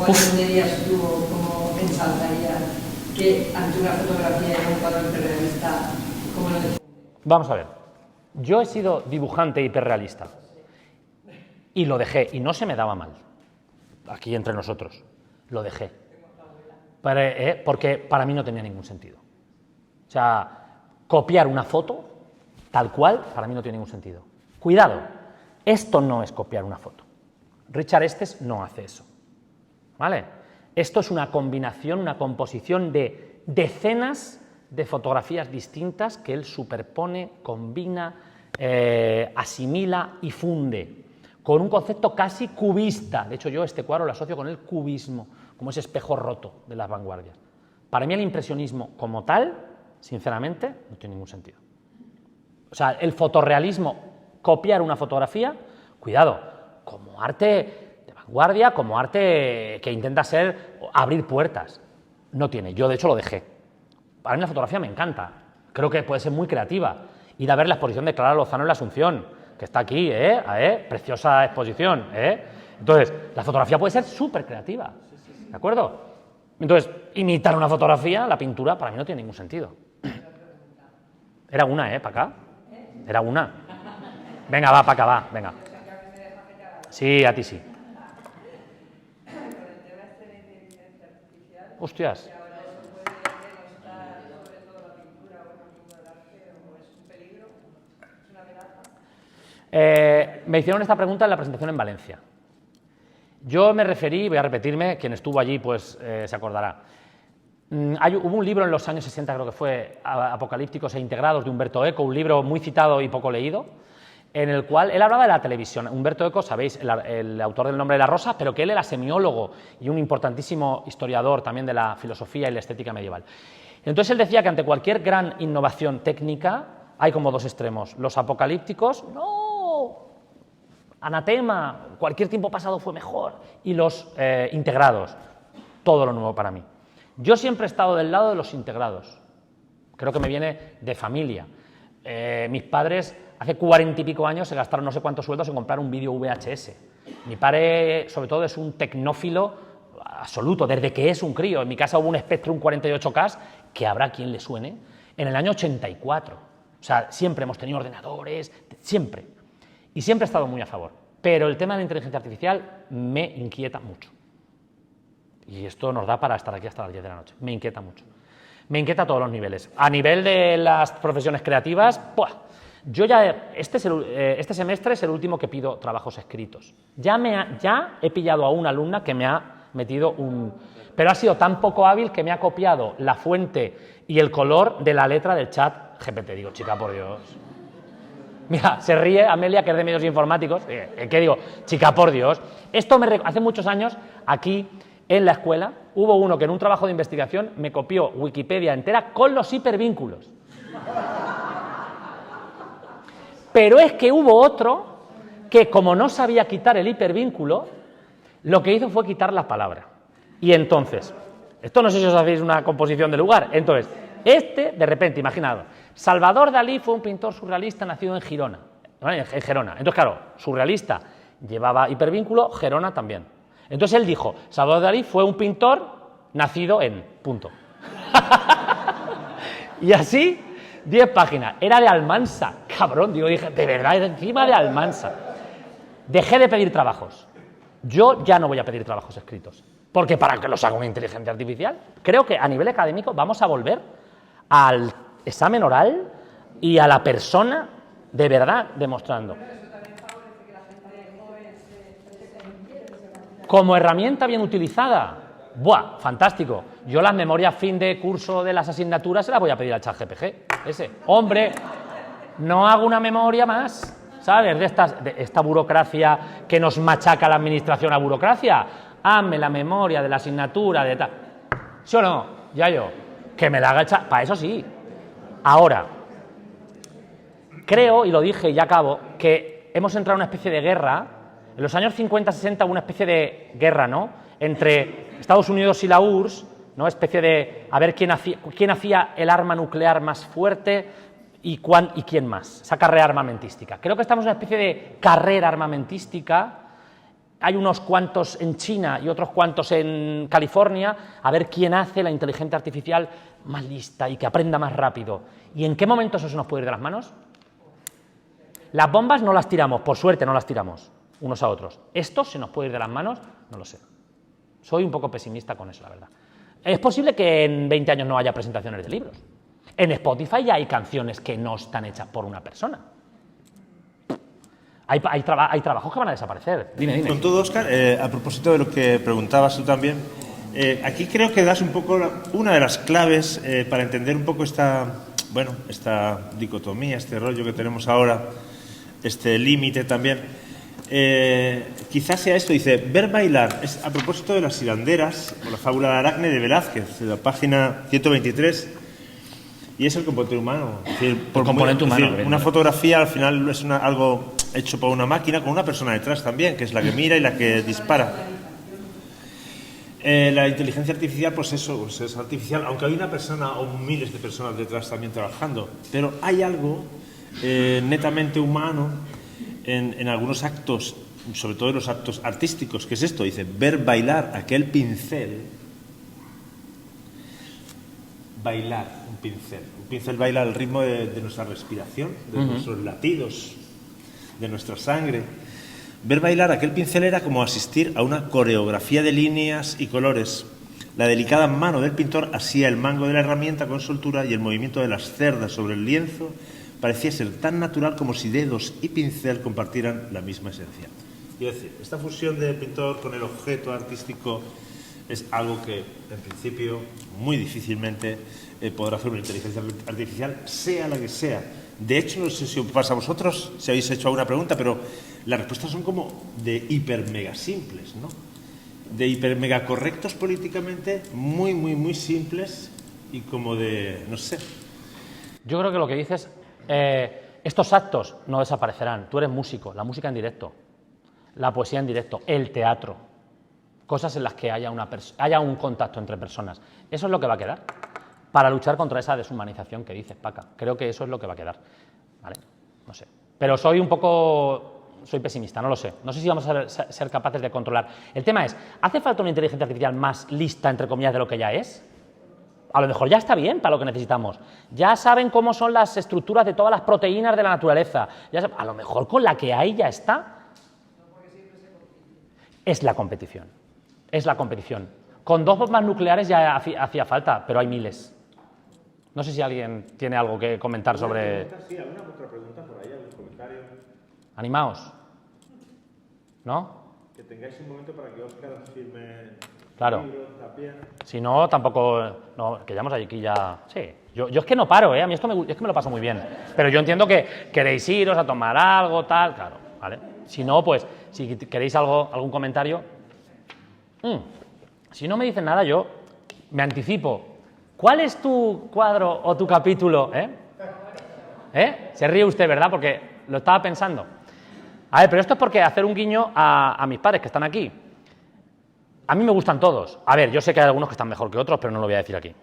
¿Cómo entenderías tú o cómo ensalzarías que ante una fotografía de un cuadro hiperrealista, cómo lo defiendes? Vamos a ver. Yo he sido dibujante hiperrealista y lo dejé, y no se me daba mal, aquí entre nosotros, lo dejé. Porque para mí no tenía ningún sentido. O sea, copiar una foto tal cual, para mí no tiene ningún sentido. Cuidado, esto no es copiar una foto. Richard Estes no hace eso, ¿vale? Esto es una combinación, una composición de decenas de fotografías distintas que él superpone, combina, asimila y funde, con un concepto casi cubista. De hecho, yo este cuadro lo asocio con el cubismo, como ese espejo roto de las vanguardias. Para mí el impresionismo como tal, sinceramente, no tiene ningún sentido. O sea, el fotorrealismo, copiar una fotografía, cuidado, como arte de vanguardia, como arte que intenta abrir puertas. No tiene, yo de hecho lo dejé. Para mí la fotografía me encanta, creo que puede ser muy creativa. Ir a ver la exposición de Clara Lozano en la Asunción, que está aquí, preciosa exposición. Entonces, la fotografía puede ser súper creativa, ¿de acuerdo? Entonces, imitar una fotografía, la pintura, para mí no tiene ningún sentido. Era una, para acá. Era una. Venga, va, para acá, va, venga. Sí, a ti sí. Hostias. Me hicieron esta pregunta en la presentación en Valencia. Yo me referí, voy a repetirme, quien estuvo allí pues se acordará. Hubo un libro en los años 60, creo que fue, Apocalípticos e Integrados, de Umberto Eco, un libro muy citado y poco leído, en el cual él hablaba de la televisión. Humberto Eco, sabéis, el autor del Nombre de la Rosa, pero que él era semiólogo y un importantísimo historiador también de la filosofía y la estética medieval. Entonces él decía que ante cualquier gran innovación técnica hay como dos extremos. Los apocalípticos, no, anatema, cualquier tiempo pasado fue mejor, y los integrados, todo lo nuevo para mí. Yo siempre he estado del lado de los integrados, creo que me viene de familia. Mis padres hace 40 y pico años se gastaron no sé cuántos sueldos en comprar un vídeo VHS. Mi padre, sobre todo, es un tecnófilo absoluto, desde que es un crío. En mi casa hubo un Spectrum 48K, que habrá quien le suene, en el año 84. O sea, siempre hemos tenido ordenadores, siempre. Y siempre he estado muy a favor. Pero el tema de la inteligencia artificial me inquieta mucho. Y esto nos da para estar aquí hasta las 10 de la noche. Me inquieta mucho. Me inquieta a todos los niveles. A nivel de las profesiones creativas, ¡buah! Yo ya, este semestre es el último que pido trabajos escritos. Ya he pillado a una alumna que me ha metido un... Pero ha sido tan poco hábil que me ha copiado la fuente y el color de la letra del chat GPT. Digo, chica, por Dios. Mira, se ríe Amelia, que es de medios informáticos. ¿Qué digo? Chica, por Dios. Esto hace muchos años, aquí en la escuela, hubo uno que en un trabajo de investigación me copió Wikipedia entera con los hipervínculos. Pero es que hubo otro que, como no sabía quitar el hipervínculo, lo que hizo fue quitar la palabra. Y entonces, esto no sé si os hacéis una composición de lugar, entonces, de repente, imaginad, Salvador Dalí fue un pintor surrealista nacido en Girona, ¿vale? En Gerona. Entonces, claro, surrealista llevaba hipervínculo, Gerona también. Entonces él dijo, Salvador Dalí fue un pintor nacido en... punto. Y así, 10 páginas. Era de Almansa, cabrón. Dije, de verdad, era encima de Almansa. Dejé de pedir trabajos. Yo ya no voy a pedir trabajos escritos. Porque para que los haga una inteligencia artificial, creo que a nivel académico vamos a volver al examen oral y a la persona de verdad demostrando. Como herramienta bien utilizada, ¡buah! Fantástico. Yo las memorias fin de curso de las asignaturas se las voy a pedir al ChatGPT. Hombre, no hago una memoria más, ¿sabes? De esta burocracia que nos machaca la administración a burocracia. Hazme la memoria de la asignatura de tal. ¿Sí o no? Ya yo. Que me la haga el chat. Para eso sí. Ahora, creo, y lo dije y ya acabo, que hemos entrado en una especie de guerra. En los años 50-60 hubo una especie de guerra, ¿no?, entre Estados Unidos y la URSS, ¿no?, especie de a ver quién hacía el arma nuclear más fuerte y quién más, esa carrera armamentística. Creo que estamos en una especie de carrera armamentística. Hay unos cuantos en China y otros cuantos en California, a ver quién hace la inteligencia artificial más lista y que aprenda más rápido. ¿Y en qué momento eso se nos puede ir de las manos? Las bombas no las tiramos, por suerte no las tiramos unos a otros. ¿Esto se nos puede ir de las manos? No lo sé. Soy un poco pesimista con eso, la verdad. Es posible que en 20 años no haya presentaciones de libros. En Spotify ya hay canciones que no están hechas por una persona. Hay trabajos que van a desaparecer. Dime. Con todo, Óscar, a propósito de lo que preguntabas tú también, aquí creo que das un poco una de las claves para entender un poco esta dicotomía, este rollo que tenemos ahora, este límite también. Quizás sea esto, dice, ver bailar, es a propósito de las hilanderas, o la fábula de Aracne de Velázquez, de la página 123, y es el componente humano. Es decir, una fotografía al final es algo hecho por una máquina con una persona detrás también, que es la que mira y la que dispara. La inteligencia artificial, pues eso, pues es artificial, aunque hay una persona o miles de personas detrás también trabajando, pero hay algo netamente humano en algunos actos, sobre todo en los actos artísticos, que es esto, dice, ver bailar aquel pincel, bailar un pincel baila al ritmo de nuestra respiración, de nuestros latidos, de nuestra sangre. Ver bailar aquel pincel era como asistir a una coreografía de líneas y colores. La delicada mano del pintor asía el mango de la herramienta con soltura y el movimiento de las cerdas sobre el lienzo parecía ser tan natural como si dedos y pincel compartieran la misma esencia. Quiero decir, esta fusión del pintor con el objeto artístico es algo que, en principio, muy difícilmente podrá hacer una inteligencia artificial, sea la que sea. De hecho, no sé si os pasa a vosotros, si habéis hecho alguna pregunta, pero las respuestas son como de hiper mega simples, ¿no? De hiper mega correctos políticamente, muy, muy, muy simples y como de, no sé. Yo creo que lo que dices, estos actos no desaparecerán. Tú eres músico, la música en directo, la poesía en directo, el teatro, cosas en las que haya un contacto entre personas. Eso es lo que va a quedar para luchar contra esa deshumanización que dices, Paca. Creo que eso es lo que va a quedar. ¿Vale? No sé. Pero soy pesimista, no lo sé. No sé si vamos a ser capaces de controlar. El tema es, ¿hace falta una inteligencia artificial más lista, entre comillas, de lo que ya es? A lo mejor ya está bien para lo que necesitamos. Ya saben cómo son las estructuras de todas las proteínas de la naturaleza. A lo mejor con la que hay ya está. Es la competición. Es la competición. Con 2 bombas nucleares ya hacía falta, pero hay miles. No sé si alguien tiene algo que comentar sobre... Sí, alguna otra pregunta por ahí, algún comentario. Animaos. ¿No? Que tengáis un momento para que Óscar os firme. Claro. Libro, también. Si no, tampoco... No, que llevamos aquí ya... Sí. Yo es que no paro, ¿eh? A mí esto es que me lo paso muy bien. Pero yo entiendo que queréis iros a tomar algo, tal... Claro, ¿vale? Si no, pues, si queréis algún comentario... Si no me dicen nada, yo me anticipo. ¿Cuál es tu cuadro o tu capítulo? Se ríe usted, ¿verdad? Porque lo estaba pensando. A ver, pero esto es porque hacer un guiño a mis padres que están aquí. A mí me gustan todos. A ver, yo sé que hay algunos que están mejor que otros, pero no lo voy a decir aquí.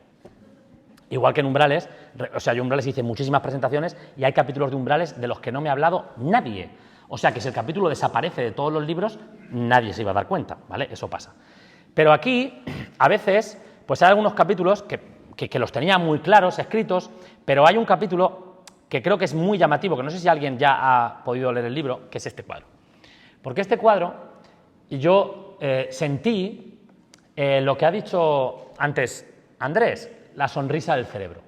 Igual que en Umbrales, o sea, yo en Umbrales hice muchísimas presentaciones y hay capítulos de Umbrales de los que no me ha hablado nadie. O sea, que si el capítulo desaparece de todos los libros, nadie se iba a dar cuenta, ¿vale? Eso pasa. Pero aquí, a veces, pues hay algunos capítulos que los tenía muy claros, escritos, pero hay un capítulo que creo que es muy llamativo, que no sé si alguien ya ha podido leer el libro, que es este cuadro. Porque este cuadro, yo sentí lo que ha dicho antes Andrés, la sonrisa del cerebro.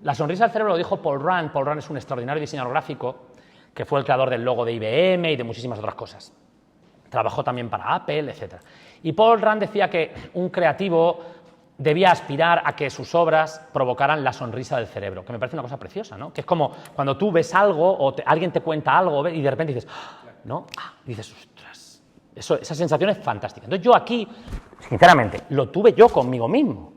La sonrisa del cerebro lo dijo Paul Rand. Paul Rand es un extraordinario diseñador gráfico que fue el creador del logo de IBM y de muchísimas otras cosas. Trabajó también para Apple, etc. Y Paul Rand decía que un creativo debía aspirar a que sus obras provocaran la sonrisa del cerebro, que me parece una cosa preciosa, ¿no? Que es como cuando tú ves algo o alguien te cuenta algo y de repente dices, ¿no? Dices, ostras, esa sensación es fantástica. Entonces yo aquí, sinceramente, lo tuve yo conmigo mismo,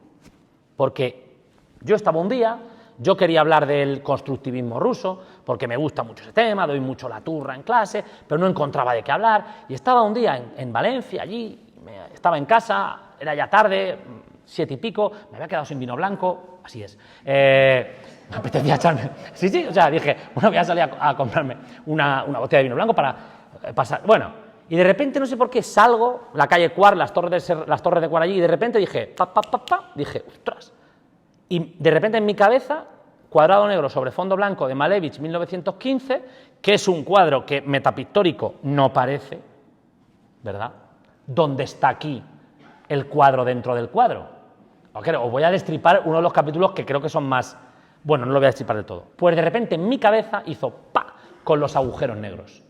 porque yo estaba un día, yo quería hablar del constructivismo ruso, porque me gusta mucho ese tema, doy mucho la turra en clase, pero no encontraba de qué hablar, y estaba un día en Valencia, allí, estaba en casa, era ya tarde, 7 y pico, me había quedado sin vino blanco, así es. Me apetecía echarme... Sí, o sea, dije, bueno, voy a salir a comprarme una botella de vino blanco para pasar... Bueno, y de repente, no sé por qué, salgo, la calle Cuar, las torres de Cuar allí, y de repente dije, dije, ostras. Y de repente en mi cabeza, cuadrado negro sobre fondo blanco de Malevich, 1915, que es un cuadro que metapictórico no parece, ¿verdad? ¿Dónde está aquí el cuadro dentro del cuadro? Os voy a destripar uno de los capítulos que creo que son más Bueno, no lo voy a destripar del todo. Pues de repente en mi cabeza hizo ¡pa! Con los agujeros negros.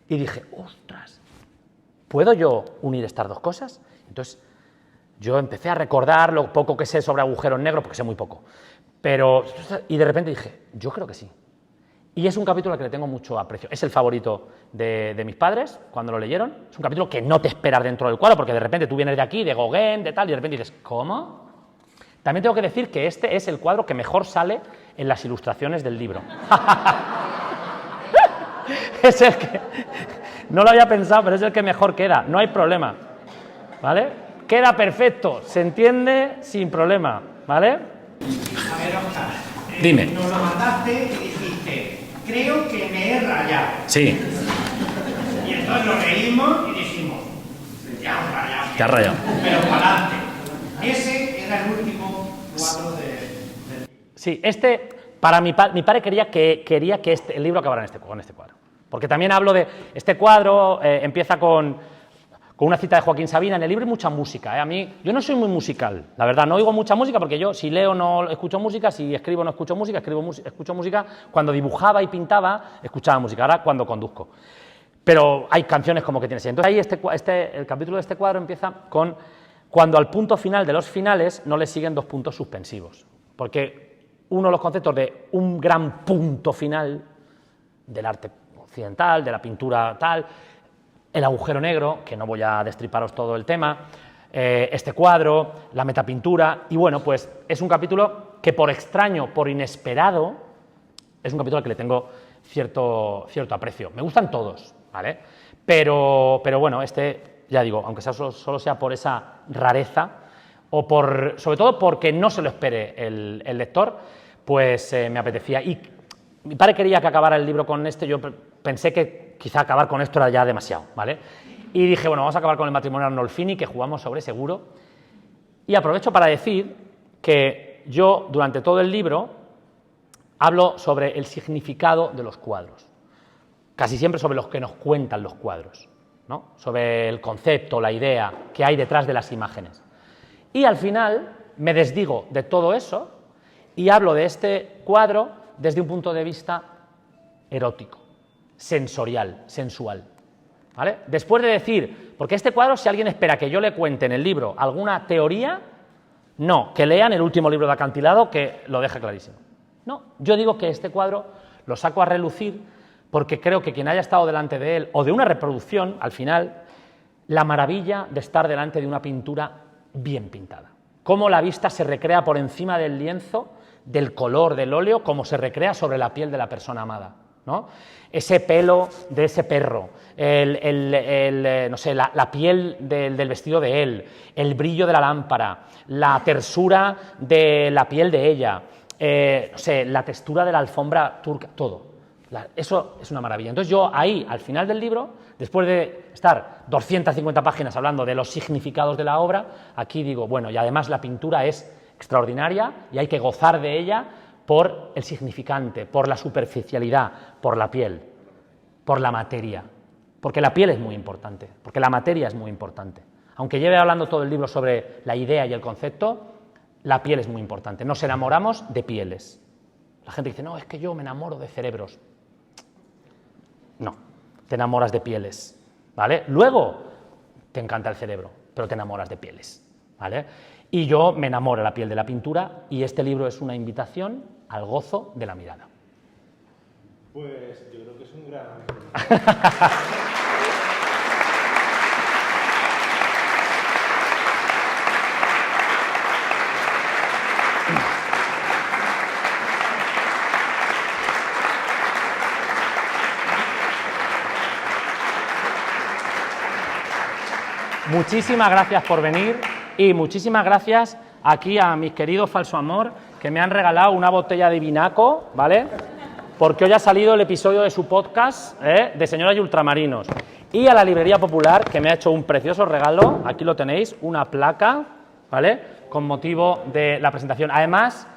Y dije, ostras, ¿puedo yo unir estas dos cosas? Entonces yo empecé a recordar lo poco que sé sobre agujeros negros, porque sé muy poco. Y de repente dije, yo creo que sí. Y es un capítulo al que le tengo mucho aprecio. Es el favorito de mis padres cuando lo leyeron. Es un capítulo que no te esperas dentro del cuadro, porque de repente tú vienes de aquí, de Gauguin, de tal, y de repente dices, ¿cómo? También tengo que decir que este es el cuadro que mejor sale en las ilustraciones del libro. Es el que... No lo había pensado, pero es el que mejor queda. No hay problema. ¿Vale? Queda perfecto. Se entiende sin problema. ¿Vale? A ver, Oscar. Dime. Nos lo mandaste y dijiste, creo que me he rayado. Sí. Y entonces lo leímos y dijimos, ya has rayado. Te has rayado. Pero para adelante. Ese era el último cuadro del... Sí, para mi padre quería que el libro acabara con este cuadro. Porque también hablo de... Este cuadro empieza con una cita de Joaquín Sabina. En el libro hay mucha música. A mí, yo no soy muy musical, la verdad. No oigo mucha música porque yo, si leo, no escucho música. Si escribo, no escucho música. Escucho música. Cuando dibujaba y pintaba, escuchaba música. Ahora, cuando conduzco. Pero hay canciones como que tienes. Entonces, ahí el capítulo de este cuadro empieza con cuando al punto final de los finales no le siguen dos puntos suspensivos. Porque uno de los conceptos de un gran punto final del arte occidental, de la pintura tal, el agujero negro, que no voy a destriparos todo el tema, este cuadro, la metapintura, y bueno, pues es un capítulo que por extraño, por inesperado, es un capítulo al que le tengo cierto aprecio. Me gustan todos, ¿vale? Pero bueno, ya digo, aunque sea solo sea por esa rareza, o sobre todo porque no se lo espere el lector, pues me apetecía. Y mi padre quería que acabara el libro con yo pensé que quizá acabar con esto era ya demasiado, ¿vale? Y dije, bueno, vamos a acabar con el matrimonio Arnolfini, que jugamos sobre seguro. Y aprovecho para decir que yo, durante todo el libro, hablo sobre el significado de los cuadros. Casi siempre sobre los que nos cuentan los cuadros, ¿no? Sobre el concepto, la idea que hay detrás de las imágenes. Y al final me desdigo de todo eso y hablo de este cuadro desde un punto de vista erótico, sensorial, sensual. ¿Vale? Después de decir, porque este cuadro, si alguien espera que yo le cuente en el libro alguna teoría, no, que lean el último libro de Acantilado, que lo deja clarísimo. No, yo digo que este cuadro lo saco a relucir porque creo que quien haya estado delante de él, o de una reproducción, al final, la maravilla de estar delante de una pintura bien pintada. Cómo la vista se recrea por encima del lienzo, del color del óleo, como se recrea sobre la piel de la persona amada, ¿no? Ese pelo de ese perro, no sé, la piel del vestido de él, el brillo de la lámpara, la tersura de la piel de ella, no sé, la textura de la alfombra turca, todo. Eso es una maravilla. Entonces yo ahí, al final del libro, después de estar 250 páginas hablando de los significados de la obra, aquí digo, bueno, y además la pintura es extraordinaria y hay que gozar de ella por el significante, por la superficialidad, por la piel, por la materia. Porque la piel es muy importante, porque la materia es muy importante. Aunque lleve hablando todo el libro sobre la idea y el concepto, la piel es muy importante. Nos enamoramos de pieles. La gente dice, no, es que yo me enamoro de cerebros. No, te enamoras de pieles, ¿vale? Luego te encanta el cerebro, pero te enamoras de pieles, ¿vale? Y yo me enamoro de la piel de la pintura y este libro es una invitación al gozo de la mirada. Pues yo creo que es un gran... Muchísimas gracias por venir y muchísimas gracias aquí a mis queridos Falso Amor, que me han regalado una botella de vinaco, ¿vale? Porque hoy ha salido el episodio de su podcast, de Señoras y Ultramarinos. Y a la Librería Popular, que me ha hecho un precioso regalo, aquí lo tenéis, una placa, ¿vale? Con motivo de la presentación. Además,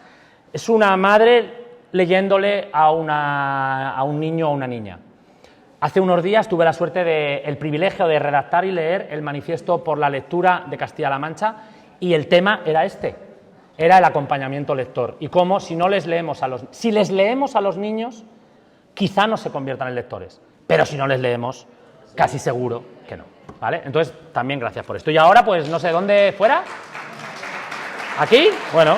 es una madre leyéndole a un niño o a una niña. Hace unos días tuve la suerte el privilegio de redactar y leer el Manifiesto por la Lectura de Castilla-La Mancha y el tema era este. era el acompañamiento lector. Y cómo, si les leemos a los niños, quizá no se conviertan en lectores. Pero si no les leemos, casi seguro que no. ¿Vale? Entonces, también gracias por esto. Y ahora, pues, no sé, ¿dónde fuera? ¿Aquí? Bueno.